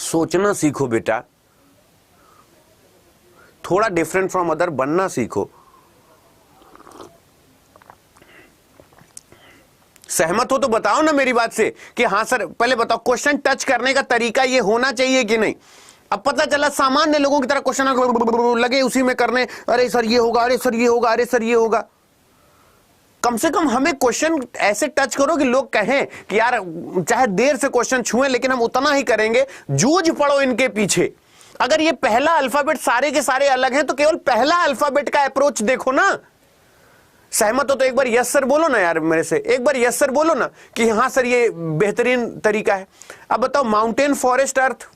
सोचना सीखो बेटा, थोड़ा डिफरेंट फ्रॉम अदर बनना सीखो। सहमत हो तो बताओ ना मेरी बात से कि हाँ सर। पहले बताओ क्वेश्चन टच करने का तरीका ये होना चाहिए कि नहीं? अब पता चला सामान्य लोगों की तरह क्वेश्चन लगे उसी में करने, अरे सर ये होगा, अरे सर ये होगा, अरे सर ये होगा। कम से कम हमें क्वेश्चन ऐसे टच करो कि लोग कहें कि यार चाहे देर से क्वेश्चन छुए लेकिन हम उतना ही करेंगे, जूझ पड़ो इनके पीछे। अगर ये पहला अल्फाबेट सारे के सारे अलग हैं तो केवल पहला अल्फाबेट का अप्रोच देखो ना। सहमत हो तो एक बार यस सर बोलो ना यार, मेरे से एक बार यस सर बोलो ना कि हाँ सर ये बेहतरीन तरीका है। अब बताओ माउंटेन फॉरेस्ट अर्थ,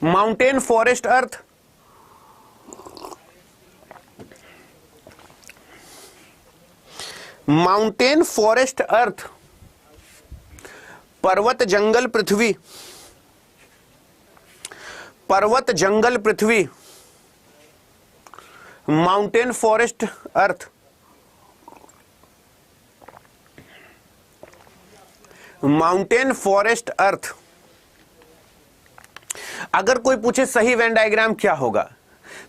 माउंटेन फॉरेस्ट अर्थ, माउंटेन फॉरेस्ट अर्थ, पर्वत जंगल पृथ्वी, पर्वत जंगल पृथ्वी, माउंटेन फॉरेस्ट अर्थ, माउंटेन फॉरेस्ट अर्थ। अगर कोई पूछे सही वेन डायग्राम क्या होगा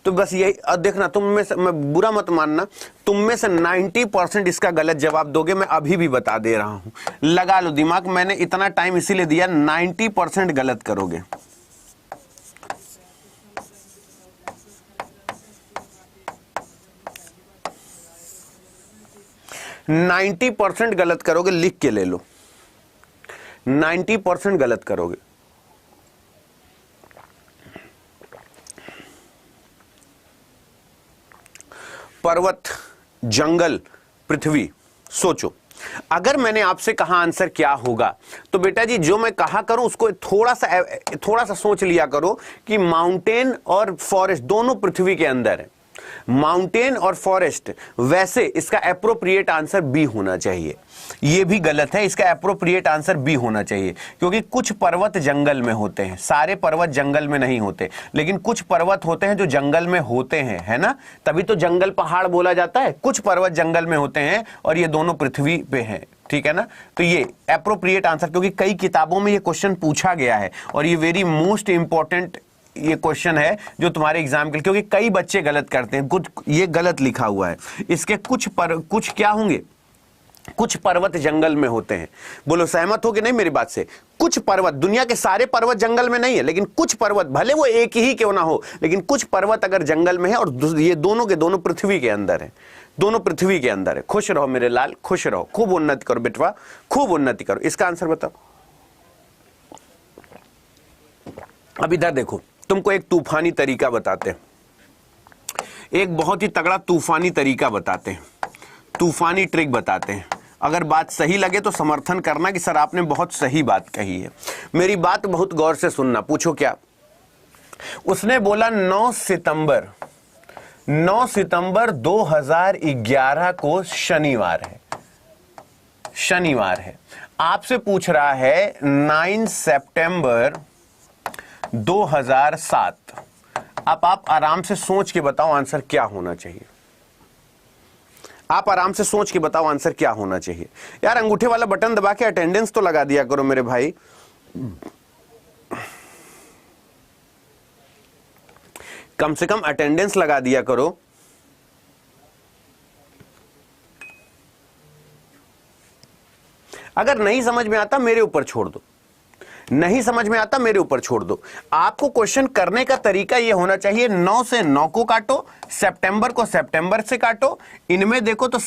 तो बस यही देखना। तुम में से, मैं बुरा मत मानना, तुम में से 90% इसका गलत जवाब दोगे, मैं अभी भी बता दे रहा हूं। लगा लो दिमाग, मैंने इतना टाइम इसीलिए दिया, 90% गलत करोगे। %90 गलत करोगे, लिख के ले लो, 90% गलत करोगे। पर्वत जंगल पृथ्वी, सोचो। अगर मैंने आपसे कहा आंसर क्या होगा तो बेटा जी जो मैं कहा करूं उसको थोड़ा सा सोच लिया करो कि माउंटेन और फॉरेस्ट दोनों पृथ्वी के अंदर है, माउंटेन और फॉरेस्ट। वैसे इसका एप्रोप्रिएट आंसर बी होना चाहिए, ये भी गलत है, इसका एप्रोप्रिएट आंसर बी होना चाहिए। क्योंकि कुछ पर्वत जंगल में होते हैं, सारे पर्वत जंगल में नहीं होते, लेकिन कुछ पर्वत होते हैं जो जंगल में होते हैं, है ना? तभी तो जंगल पहाड़ बोला जाता है। कुछ पर्वत जंगल में होते हैं और ये दोनों पृथ्वी पे हैं, ठीक है ना? तो ये एप्रोप्रिएट आंसर, क्योंकि कई किताबों में ये क्वेश्चन पूछा गया है और ये वेरी मोस्ट इंपॉर्टेंट ये क्वेश्चन है जो तुम्हारे एग्जाम के लिए, क्योंकि कई बच्चे गलत करते हैं, कुछ ये गलत लिखा हुआ है। इसके कुछ क्या होंगे, कुछ पर्वत जंगल में होते हैं। बोलो सहमत हो कि नहीं मेरी बात से? कुछ पर्वत, दुनिया के सारे पर्वत जंगल में नहीं है, लेकिन कुछ पर्वत, भले वो एक ही क्यों ना हो, लेकिन कुछ पर्वत अगर जंगल में है, और ये दोनों के दोनों पृथ्वी के अंदर है, दोनों पृथ्वी के अंदर है। खुश रहो मेरे लाल, खुश रहो, खूब उन्नति करो बेटवा, खूब उन्नति करो। इसका आंसर बताओ। अब इधर देखो, तुमको एक तूफानी तरीका बताते हैं, एक बहुत ही तगड़ा तूफानी तरीका बताते हैं, तूफानी ट्रिक बताते हैं। अगर बात सही लगे तो समर्थन करना कि सर आपने बहुत सही बात कही है। मेरी बात बहुत गौर से सुनना। पूछो क्या? उसने बोला 9 सितंबर 2011 को शनिवार है, शनिवार है। आपसे पूछ रहा है 9 सितंबर 2007। अब आप आराम से सोच के बताओ आंसर क्या होना चाहिए। आप आराम से सोच के बताओ आंसर क्या होना चाहिए। यार अंगूठे वाला बटन दबा के अटेंडेंस तो लगा दिया करो मेरे भाई। कम से कम अटेंडेंस लगा दिया करो। अगर नहीं समझ में आता मेरे ऊपर छोड़ दो, नहीं समझ में आता मेरे ऊपर छोड़ दो। आपको क्वेश्चन करने का तरीका यह होना चाहिए, 9 से 9 को काटो, सितंबर को सितंबर से काटो, इनमें देखो तो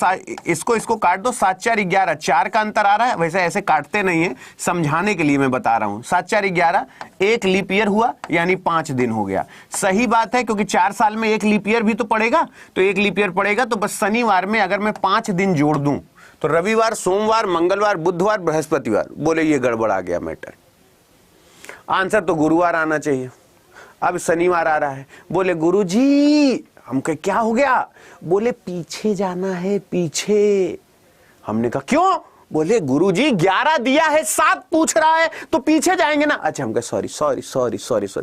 इसको काट दो, 7 4 11, 4 का अंतर आ रहा है। वैसे ऐसे काटते नहीं है, समझाने के लिए मैं बता रहा हूं। 7 4 11, एक लीप ईयर हुआ यानी 5 दिन हो गया। सही बात है, क्योंकि 4 साल में एक लीप ईयर भी तो पड़ेगा, तो एक लीप ईयर पड़ेगा। तो बस शनिवार में अगर मैं 5 दिन जोड़ दूं तो रविवार, सोमवार, मंगलवार, बुधवार, बृहस्पतिवार। बोले ये गड़बड़ आ गया मैटर। आंसर तो गुरुवार आना चाहिए, अब शनिवार आ रहा है। बोले गुरुजी हम कहे क्या हो गया? बोले पीछे जाना है, पीछे। हमने कहा क्यों? बोले गुरुजी 11 दिया है, 7 पूछ रहा है, तो पीछे जाएंगे ना। अच्छा हम कहे सॉरी।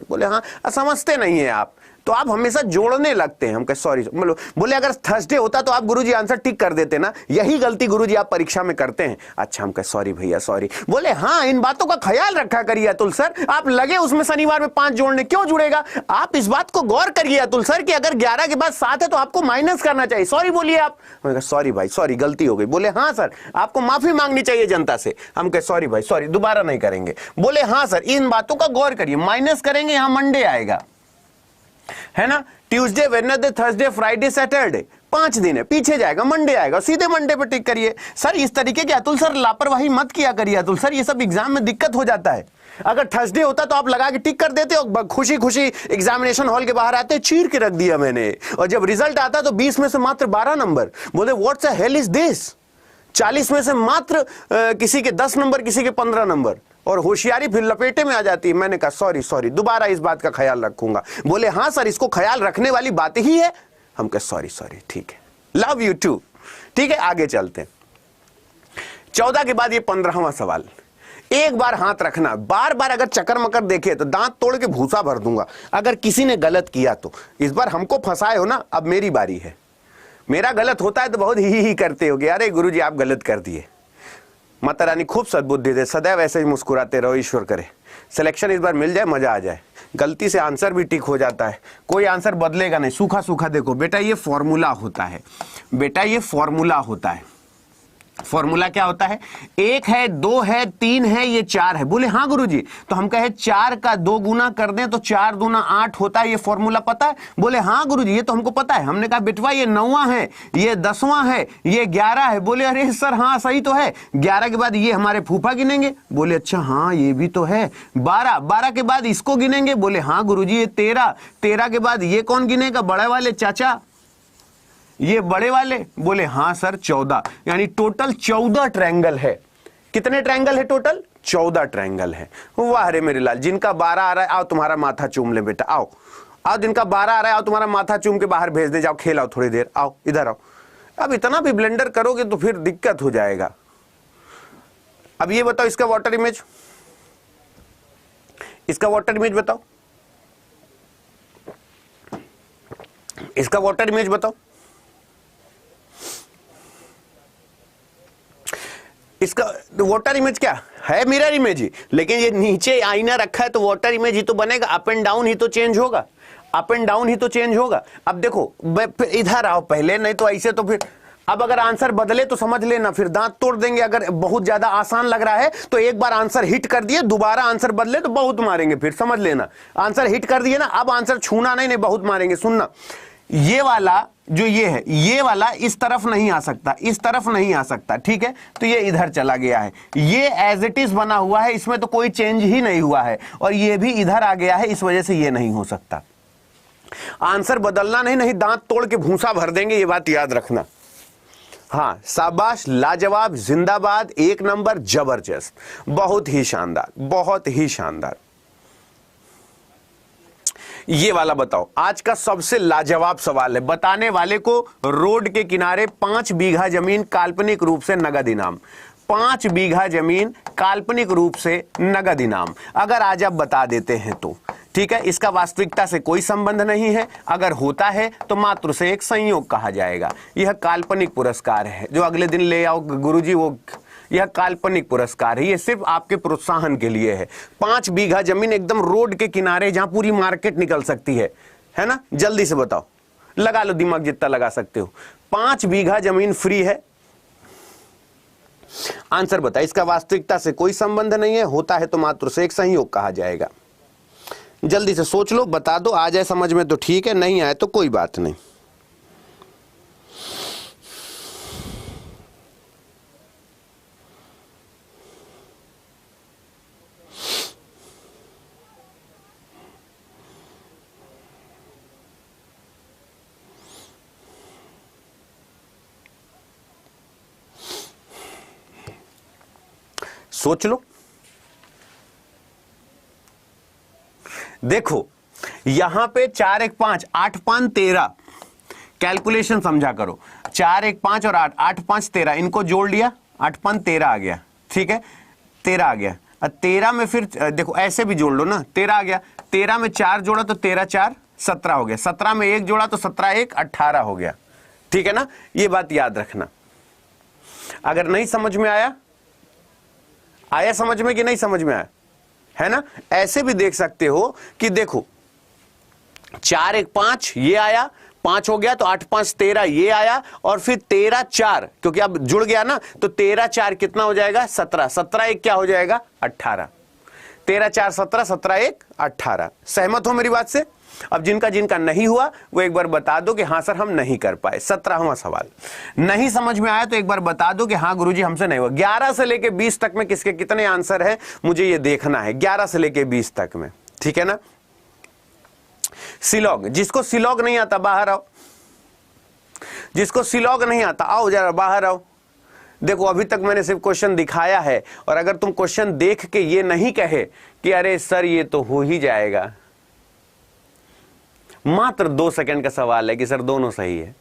बोले हाँ समझते नहीं है आप, तो आप हमेशा जोड़ने लगते हैं। हम कहे सॉरी। बोले अगर थर्सडे होता तो आप गुरुजी आंसर टिक कर देते ना, यही गलती गुरुजी आप परीक्षा में करते हैं। अच्छा हम कहे सॉरी भैया सॉरी। बोले हाँ इन बातों का ख्याल रखा करिए अतुल सर, आप लगे उसमें शनिवार में 5 जोड़ने, क्यों जुड़ेगा? आप इस बात को गौर करिए अतुल सर कि अगर 11 के बाद 7 है तो आपको माइनस करना चाहिए। सॉरी बोलिए आप। मैंने कहा सॉरी भाई सॉरी, गलती हो गई। बोले हाँ सर आपको माफी मांगनी चाहिए जनता से। हम कहे सॉरी भाई सॉरी, दोबारा नहीं करेंगे। बोले हाँ सर इन बातों का गौर करिए, माइनस करेंगे यहां मंडे आएगा, है ना। Tuesday, Wednesday, Thursday, Friday, Saturday, 5 दिन है, पीछे जाएगा मंडे आएगा, सीधे मंडे पे टिक करिए। सर इस तरीके के अतुल सर लापरवाही मत किया करिए अतुल सर, ये सब एग्जाम में दिक्कत हो जाता है। अगर थर्सडे होता तो आप लगा के टिक कर देते हो, खुशी खुशी एग्जामिनेशन हॉल के बाहर आते, चीर के रख दिया मैंने, और जब रिजल्ट आता तो 20 में से मात्र 12 नंबर। बोले what's the hell is this? 40 में से मात्र किसी के 10 नंबर, किसी के 15 नंबर, और होशियारी फिर लपेटे में आ जाती है। मैंने कहा सॉरी, दोबारा इस बात का ख्याल रखूंगा। बोले हाँ सर इसको ख्याल रखने वाली बात ही है। हम कहे सॉरी, ठीक है, लव यू टू। ठीक है आगे चलते हैं। 14 के बाद ये 15वां सवाल। एक बार हाथ रखना, बार बार अगर चक्कर मकर देखे तो दांत तोड़ के भूसा भर दूंगा अगर किसी ने गलत किया तो। इस बार हमको फंसाए हो ना, अब मेरी बारी है। मेरा गलत होता है तो बहुत ही करते हो, अरे गुरुजी आप गलत कर दिए। माता रानी खूब सद्बुद्धि दे, सदैव ऐसे ही मुस्कुराते रहो, ईश्वर करे सिलेक्शन इस बार मिल जाए, मजा आ जाए। गलती से आंसर भी टिक हो जाता है, कोई आंसर बदलेगा नहीं, सूखा सूखा। देखो बेटा ये फॉर्मूला होता है, बेटा ये फॉर्मूला होता है। फॉर्मूला क्या होता है? 1 है, 2 है, 3 है, ये 4 है। बोले हाँ गुरुजी, तो हम कहे 4 का 2 गुना कर दें तो 4 दूना 8 होता है, ये फॉर्मूला पता है? बोले हाँ गुरुजी ये तो हमको पता है। हमने कहा बेटवा ये 9वां है, ये 10वां है, ये 11 है। बोले अरे सर हाँ सही तो है। 11 के बाद ये हमारे फूफा गिनेंगे। बोले अच्छा हाँ ये भी तो है। 12 के बाद इसको गिनेंगे। बोले हाँ गुरुजी ये 13 के बाद ये कौन गिनेगा? बड़े वाले चाचा, ये बड़े वाले। बोले हाँ सर 14, यानी टोटल 14 ट्रायंगल है। कितने ट्रायंगल है टोटल? 14 ट्रायंगल है। वाह रे मेरे लाल, जिनका 12 आ रहा है आओ तुम्हारा माथा चूम ले बेटा, आओ आओ। जिनका 12 आ रहा है आओ तुम्हारा माथा चूम के बाहर भेज दे, जाओ खेलाओ थोड़ी देर, आओ इधर आओ। अब इतना भी ब्लेंडर करोगे तो फिर दिक्कत हो जाएगा। अब ये बताओ इसका वाटर इमेज, इसका वाटर इमेज बताओ, इसका वाटर इमेज बताओ। इसका वाटर इमेज क्या है? मिरर इमेज ही, लेकिन ये नीचे आईना रखा है तो वाटर इमेज ही तो बनेगा। अप एंड डाउन ही तो चेंज होगा, अप एंड डाउन ही तो चेंज होगा। अब देखो इधर आओ पहले, नहीं तो ऐसे तो फिर अब अगर आंसर बदले तो समझ लेना फिर दांत तोड़ देंगे। अगर बहुत ज्यादा आसान लग रहा है तो एक बार आंसर हिट कर दिए, दोबारा आंसर बदले तो बहुत मारेंगे, फिर समझ लेना। आंसर हिट कर दिए ना, अब आंसर छूना नहीं, बहुत मारेंगे। सुनना, ये वाला जो ये है, ये वाला इस तरफ नहीं आ सकता, इस तरफ नहीं आ सकता, ठीक है, तो ये इधर चला गया है। ये एज इट इज बना हुआ है, इसमें तो कोई चेंज ही नहीं हुआ है, और ये भी इधर आ गया है, इस वजह से ये नहीं हो सकता। आंसर बदलना नहीं, नहीं दांत तोड़ के भूसा भर देंगे, ये बात याद रखना। हाँ, शाबाश, लाजवाब, जिंदाबाद, एक नंबर, जबरदस्त, बहुत ही शानदार, बहुत ही शानदार। ये वाला बताओ, आज का सबसे लाजवाब सवाल है। बताने वाले को रोड के किनारे 5 बीघा जमीन काल्पनिक रूप से नगद इनाम। 5 बीघा जमीन काल्पनिक रूप से नगद इनाम। अगर आज आप बता देते हैं तो ठीक है, इसका वास्तविकता से कोई संबंध नहीं है। अगर होता है तो मात्र से एक संयोग कहा जाएगा। यह काल्पनिक पुरस्कार है, जो अगले दिन ले आओ गुरुजी, वो यह काल्पनिक पुरस्कार है, ये सिर्फ आपके प्रोत्साहन के लिए है। 5 बीघा जमीन एकदम रोड के किनारे, जहां पूरी मार्केट निकल सकती है ना? जल्दी से बताओ, लगा लो दिमाग जितना लगा सकते हो। 5 बीघा जमीन फ्री है। आंसर बताइए, इसका वास्तविकता से कोई संबंध नहीं है, होता है तो मात्र से एक संयोग कहा जाएगा। जल्दी से सोच लो, बता दो। आ जाए समझ में तो ठीक है, नहीं आए तो कोई बात नहीं। सोच लो। देखो यहां पे 4 1 5 8 5 13, कैलकुलेशन समझा करो। 4 1 5 और 8 8 5 13, इनको जोड़ लिया, 8 5 13 आ गया, ठीक है, 13 आ गया। 13 में फिर देखो ऐसे भी जोड़ लो ना, 13 आ गया। 13 में 4 जोड़ा तो 13 4 17 हो गया। 17 में 1 जोड़ा तो 17 1 18 हो गया, ठीक है ना? ये बात याद रखना। अगर नहीं समझ में आया समझ में कि नहीं समझ में आया, है ना? ऐसे भी देख सकते हो कि देखो 4 1 5 ये आया, 5 हो गया तो 8 5 13 ये आया, और फिर 13 4, क्योंकि अब जुड़ गया ना, तो 13 4 कितना हो जाएगा? 17। 17 1 क्या हो जाएगा? 18। 13 4 17, 17 1 18। सहमत हो मेरी बात से? अब जिनका जिनका नहीं हुआ वो एक बार बता दो कि हाँ सर हम नहीं कर पाए। 17वां सवाल नहीं समझ में आया तो एक बार बता दो कि हाँ गुरुजी हमसे नहीं हुआ। 11 से लेके 20 तक में किसके कितने आंसर है मुझे ये देखना है, 11 से लेके 20 तक में, ठीक है ना? सिलॉग, जिसको सिलॉग नहीं आता बाहर आओ, जिसको सिलॉग नहीं आता आओ जरा बाहर आओ। देखो अभी तक मैंने सिर्फ क्वेश्चन दिखाया है, और अगर तुम क्वेश्चन देख के ये नहीं कहे कि अरे सर ये तो हो ही जाएगा, मात्र 2 सेकंड का सवाल है कि सर दोनों सही है,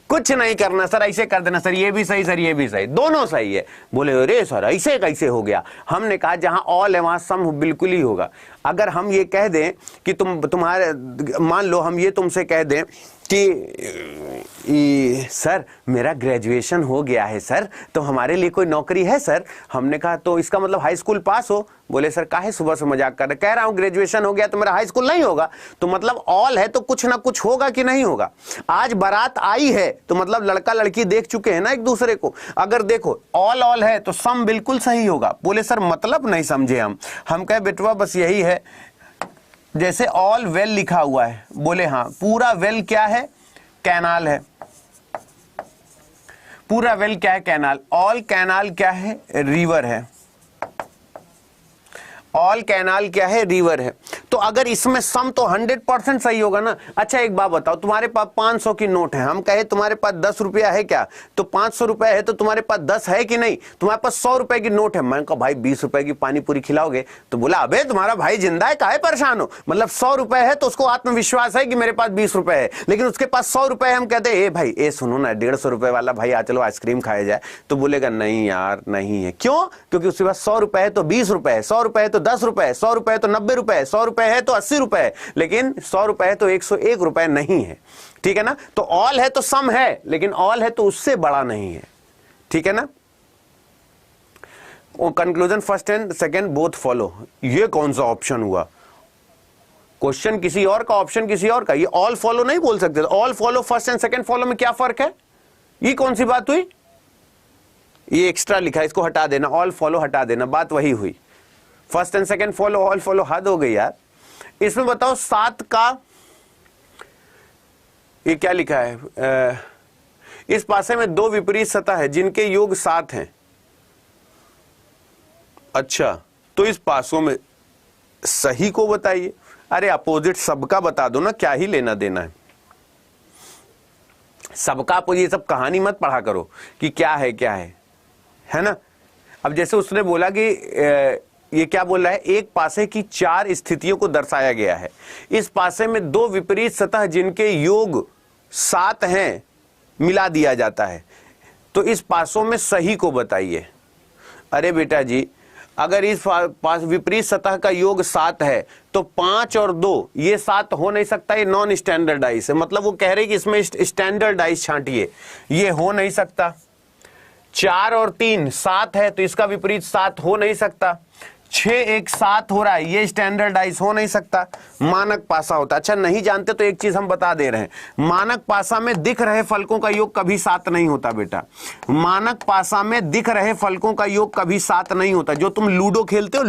कुछ नहीं करना सर, ऐसे कर देना सर, ये भी सही सर ये भी सही, दोनों सही है। बोले अरे सर ऐसे कैसे हो गया? हमने कहा जहां ऑल है वहां सम बिल्कुल ही होगा। अगर हम ये कह दें कि तुम्हारे, मान लो हम ये तुमसे कह दें कि सर मेरा ग्रेजुएशन हो गया है सर, तो हमारे लिए कोई नौकरी है सर? हमने कहा तो इसका मतलब हाई स्कूल पास हो। बोले सर काहे सुबह से मजाक कर रहे? कह रहा हूं ग्रेजुएशन हो गया तो मेरा हाई स्कूल नहीं होगा, तो मतलब ऑल है तो कुछ ना कुछ होगा कि नहीं होगा। आज बारात आई है तो मतलब लड़का लड़की देख चुके हैं ना एक दूसरे को। अगर देखो ऑल ऑल है तो सम बिल्कुल सही होगा। बोले सर मतलब नहीं समझे हम कहे बेटवा बस यही है, जैसे ऑल वेल लिखा हुआ है। बोले हाँ, पूरा वेल क्या है? कैनाल है। पूरा वेल क्या है? कैनाल। ऑल कैनाल क्या है? रिवर है। ऑल कैनाल क्या है? रिवर है। तो अगर इसमें सम तो 100% सही होगा ना। अच्छा एक बात बताओ, तुम्हारे पास 500 की नोट है, हम कहे तुम्हारे पास 10 रुपया है क्या? तो 500 रुपया है तो तुम्हारे पास 10 है कि नहीं? तुम्हारे पास 100 रुपए की नोट है, मैंने कहा भाई 20 रुपए की पानी पूरी खिलाओगे? तो बोला अबे तुम्हारा भाई जिंदा है, काहे परेशान हो? मतलब 100 रुपए है तो उसको आत्मविश्वास है कि मेरे पास 20 रुपए है, लेकिन उसके पास 100 रुपए है। हम कहते हैं ए भाई ए सुनो ना 150 रुपए वाला भाई आ चलो आइसक्रीम खाया जाए, तो बोलेगा नहीं यार नहीं है। क्यों? क्योंकि उसके पास 100 रुपए है तो 20 रुपए है, 100 रुपए है तो 10 रुपए है, 100 रुपए है तो 90 रुपए है, 100 रुपए है तो 80 रुपए है, लेकिन 100 रुपए है तो 101 रुपए नहीं है, ठीक है ना? तो ऑल है तो सम है, लेकिन ऑल है तो उससे बड़ा नहीं है, ठीक है ना? वो conclusion first and second both follow, ये कौन सा ऑप्शन हुआ? क्वेश्चन किसी और का, ऑप्शन किसी और का, ये ऑल फॉलो नहीं बोल सकते। All follow first and second follow में क्या फर्क है? ये कौन सी बात हुई, ये एक्स्ट्रा लिखा है, इसको हटा देना, ऑल फॉलो हटा देना, बात वही हुई। First and second follow, all follow, हद हो गई यार। इसमें बताओ 7 का, ये क्या लिखा है, इस पासे में 2 विपरीत सतह है जिनके योग 7 हैं। अच्छा, तो इस पासों में सही को बताइए। अरे अपोजिट सबका बता दो ना, क्या ही लेना देना है सबका। आप ये सब कहानी मत पढ़ा करो कि क्या है ना। अब जैसे उसने बोला कि ये क्या बोल रहा है, एक पासे की 4 स्थितियों को दर्शाया गया है। इस पासे में 2 विपरीत सतह जिनके योग 7 हैं मिला दिया जाता है, तो इस पासों में सही को बताइए। अरे बेटा जी, अगर इस पास विपरीत सतह का योग 7 है तो 5 और 2 ये 7 हो नहीं सकता, ये नॉन स्टैंडर्डाइज है। मतलब वो कह रहे कि इसमें स्टैंडर्डाइज छांटिए, ये हो नहीं सकता। 4 और 3 7 है तो इसका विपरीत 7 हो नहीं सकता। 6 1 7 हो रहा है, ये स्टैंडर्डाइज हो नहीं सकता, मानक पासा होता। अच्छा नहीं जानते तो एक चीज हम बता दे रहे हैं, मानक पासा में दिख रहे फलकों का योग कभी 7 नहीं होता बेटा। मानक पासा में दिख रहे फलकों का योग कभी 7 नहीं होता। जो तुम लूडो खेलते हो,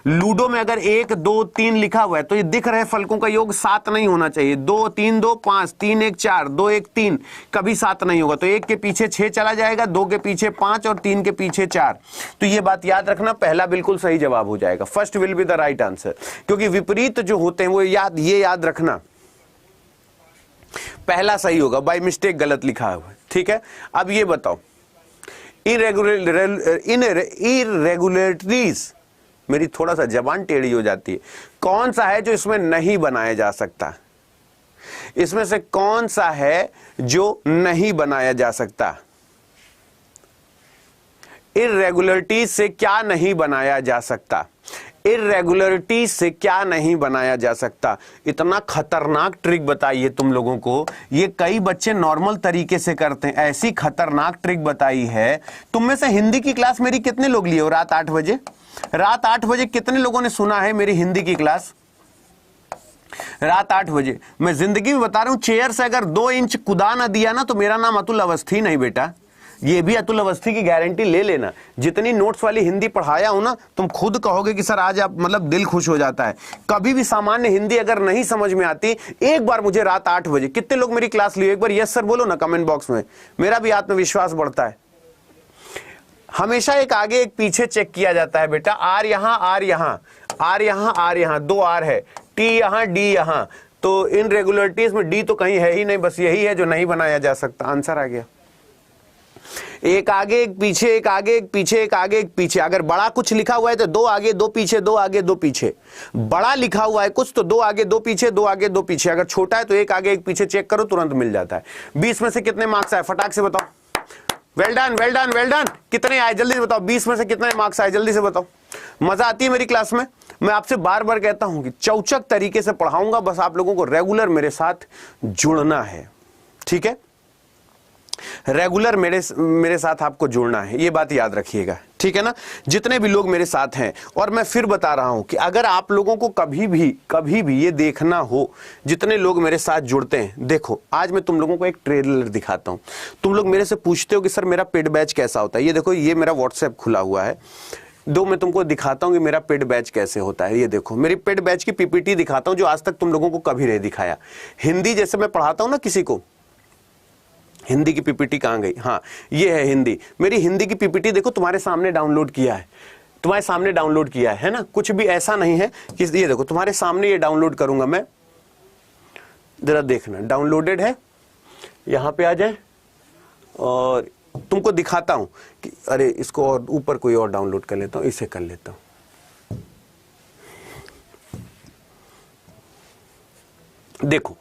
लूडो में अगर 1 2 3 लिखा हुआ है तो ये दिख रहे फलकों का योग 7 नहीं होना चाहिए। 2 3 2 5 3 1 4 2 1 3 कभी 7 नहीं होगा। तो 1 के पीछे 6 चला जाएगा, 2 के पीछे 5 और 3 के पीछे 4। तो ये बात याद रखना, पहला बिल्कुल सही जवाब हो जाएगा। First will be the right answer, क्योंकि विपरीत जो होते हैं वो ये याद रखना, पहला सही होगा, बाय मिस्टेक गलत लिखा हुआ है। ठीक है, अब ये बताओ इरेगुलरिटीज, मेरी थोड़ा सा जबान टेढ़ी हो जाती है, कौन सा है जो इसमें नहीं बनाया जा सकता? इसमें से कौन सा है जो नहीं बनाया जा सकता? इरेगुलरिटी से क्या नहीं बनाया जा सकता? इरेगुलरिटी से क्या नहीं बनाया जा सकता? इतना खतरनाक ट्रिक बताई है तुम लोगों को, ये कई बच्चे नॉर्मल तरीके से करते हैं, ऐसी खतरनाक ट्रिक बताई है। तुम में से हिंदी की क्लास मेरी कितने लोग लिए हो रात 8 बजे? रात 8 बजे कितने लोगों ने सुना है मेरी हिंदी की क्लास? रात 8 बजे। मैं जिंदगी में बता रहा हूं, चेयर से अगर 2 इंच कुदा ना दिया ना तो मेरा नाम अतुल अवस्थी नहीं बेटा। ये भी अतुल अवस्थी की गारंटी ले लेना। जितनी नोट्स वाली हिंदी पढ़ाया हूं ना, तुम खुद कहोगे कि सर आज आप, मतलब दिल खुश हो जाता है। कभी भी सामान्य हिंदी अगर नहीं समझ में आती, एक बार मुझे रात 8 बजे, कितने लोग मेरी क्लास लिए, एक बार यस सर बोलो ना कमेंट बॉक्स में, मेरा भी आत्मविश्वास बढ़ता है। हमेशा एक आगे एक पीछे चेक किया जाता है बेटा। आर यहां, आर यहां, आर यहां, आर यहां, 2 आर है, टी यहां, डी यहां, तो इन रेगुलरिटीज में डी तो कहीं है ही नहीं, बस यही है जो नहीं बनाया जा सकता। आंसर आ गया। एक आगे एक पीछे, एक आगे एक पीछे, एक आगे एक पीछे। अगर बड़ा कुछ लिखा हुआ है तो 2 आगे 2 पीछे, 2 आगे 2 पीछे। बड़ा लिखा हुआ है कुछ तो 2 आगे 2 पीछे, 2 आगे 2 पीछे। अगर छोटा है तो 1 आगे 1 पीछे, चेक करो तुरंत मिल जाता है। 20 में से कितने मार्क्स आए फटाक से बताओ। Well done, well done, well done. कितने आए जल्दी से बताओ। 20 में से कितने मार्क्स आए जल्दी से बताओ। मजा आती है मेरी क्लास में। मैं आपसे बार बार कहता हूं कि चौचक तरीके से पढ़ाऊंगा, बस आप लोगों को रेगुलर मेरे साथ जुड़ना है। ठीक है, रेगुलर मेरे साथ आपको जुड़ना है, ये बात याद रखिएगा। ठीक है ना, जितने भी लोग मेरे साथ हैं। और मैं फिर बता रहा हूं कि अगर आप लोगों को कभी भी ये देखना हो, जितने लोग मेरे साथ जुड़ते हैं, देखो आज मैं तुम लोगों को एक ट्रेलर दिखाता हूं। तुम लोग मेरे से पूछते हो कि सर मेरा पेड बैच कैसा होता है। ये देखो, ये मेरा व्हाट्सएप खुला हुआ है। मैं तुमको दिखाता हूं कि मेरा पेड बैच कैसे होता है। ये देखो, मेरी पेड बैच की पीपीटी दिखाता हूं, जो आज तक तुम लोगों को कभी नहीं दिखाया। हिंदी जैसे मैं पढ़ाता हूं ना किसी को, हिंदी की पीपीटी कहां गई? हाँ, ये है हिंदी। मेरी हिंदी की पीपीटी देखो, तुम्हारे सामने डाउनलोड किया है, तुम्हारे सामने डाउनलोड किया है ना। कुछ भी ऐसा नहीं है कि ये देखो तुम्हारे सामने ये डाउनलोड करूंगा मैं, जरा देखना, डाउनलोडेड है। यहां पे आ जाए और तुमको दिखाता हूं कि अरे इसको और ऊपर कोई और डाउनलोड कर लेता हूं, इसे कर लेता हूं। देखो,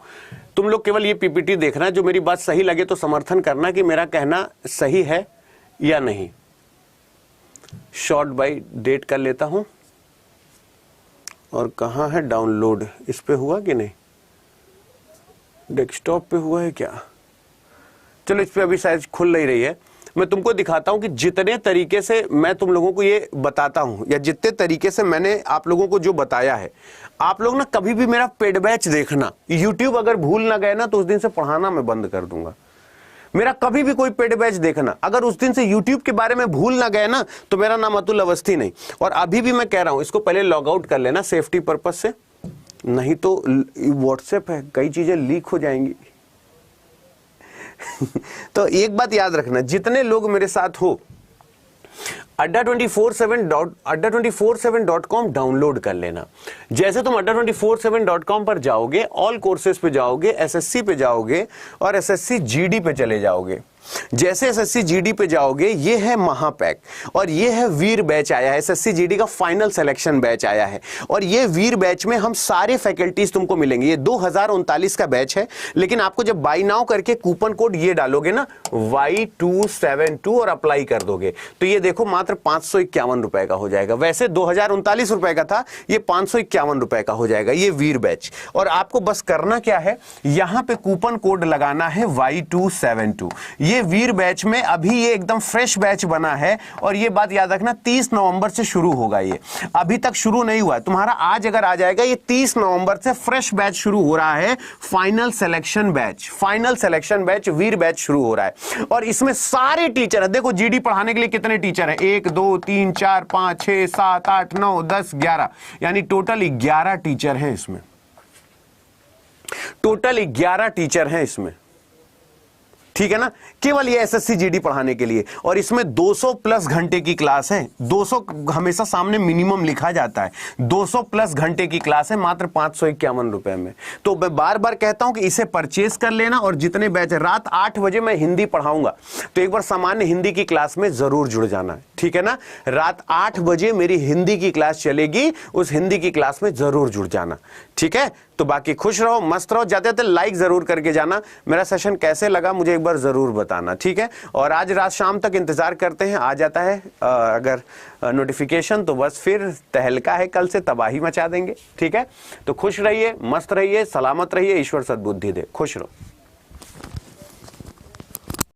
तुम लोग केवल ये पीपीटी देखना, जो मेरी बात सही लगे तो समर्थन करना कि मेरा कहना सही है या नहीं। शॉर्ट बाय डेट कर लेता हूं, और कहां है डाउनलोड, इस पे हुआ कि नहीं, डेस्कटॉप पे हुआ है क्या? चलो, इस पे अभी शायद खुल नहीं रही है। मैं तुमको दिखाता हूं कि जितने तरीके से मैं तुम लोगों को ये बताता हूं, या जितने तरीके से मैंने आप लोगों को जो बताया है, आप लोग ना कभी भी मेरा पेड बैच देखना। YouTube अगर भूल ना गए ना तो उस दिन से पढ़ाना मैं बंद कर दूंगा। मेरा कभी भी कोई पेड बैच देखना, अगर उस दिन से YouTube के बारे में भूल ना गए ना तो मेरा नाम अतुल अवस्थी नहीं। और अभी भी मैं कह रहा हूं, इसको पहले लॉग आउट कर लेना सेफ्टी पर्पस से, नहीं तो व्हाट्सएप है, कई चीजें लीक हो जाएंगी। तो एक बात याद रखना, जितने लोग मेरे साथ हो, adda247.com डाउनलोड कर लेना। जैसे तुम adda247.com पर जाओगे, ऑल कोर्सेज पे जाओगे, एसएससी पे जाओगे और एसएससी जीडी पे चले जाओगे। जैसे एसएससी जीडी पे जाओगे, ये है महापैक और ये है वीर बैच आया है, एसएससी जीडी का फाइनल सिलेक्शन बैच आया है। और ये वीर बैच में हम सारे फैकल्टीज तुमको मिलेंगे। ये 2039 का बैच है, लेकिन आपको जब बाई नाउ करके कूपन कोड ये डालोगे ना Y272 और अप्लाई कर दोगे तो ये देखो मात्र 551 रुपए का हो जाएगा। वैसे 2039 रुपए का था, ये 551 रुपए का हो जाएगा ये वीर बैच। और आपको बस करना क्या है, यहां पे कूपन कोड लगाना है Y272। ये वीर बैच में अभी ये एकदम फ्रेश बैच बना है और ये बात याद रखना 30 नवंबर से शुरू होगा। ये अभी तक शुरू नहीं हुआ है तुम्हारा, आज अगर आ जाएगा, ये 30 नवंबर से फ्रेश बैच शुरू हो रहा है। फाइनल सिलेक्शन बैच वीर बैच शुरू हो रहा है और इसमें सारे टीचर है। देखो जीडी पढ़ाने के लिए कितने टीचर हैं, 1 2 3 4 5 6 7 8 9 10 11, यानी टोटल 11 टीचर हैं इसमें, टोटल 11 टीचर हैं इसमें, ठीक है ना, केवल ये एसएससी जीडी पढ़ाने के लिए। और इसमें 200 प्लस घंटे की क्लास है, 200 हमेशा सामने मिनिमम लिखा जाता है, 200 प्लस घंटे की क्लास है मात्र 551 रुपए में। तो मैं बार बार कहता हूं कि इसे परचेज कर लेना। और जितने बैच, रात 8 बजे मैं हिंदी पढ़ाऊंगा तो एक बार सामान्य हिंदी की क्लास में जरूर जुड़ जाना है, ठीक है ना। रात 8 बजे मेरी हिंदी की क्लास चलेगी, उस हिंदी की क्लास में जरूर जुड़ जाना, ठीक है। तो बाकी खुश रहो, मस्त रहो, जाते जाते लाइक जरूर करके जाना। मेरा सेशन कैसे लगा मुझे एक बार जरूर बताना, ठीक है। और आज रात शाम तक इंतजार करते हैं, आ जाता है अगर नोटिफिकेशन तो बस फिर तहलका है, कल से तबाही मचा देंगे, ठीक है। तो खुश रहिए, मस्त रहिए, सलामत रहिए, ईश्वर सद्बुद्धि दे, खुश रहो।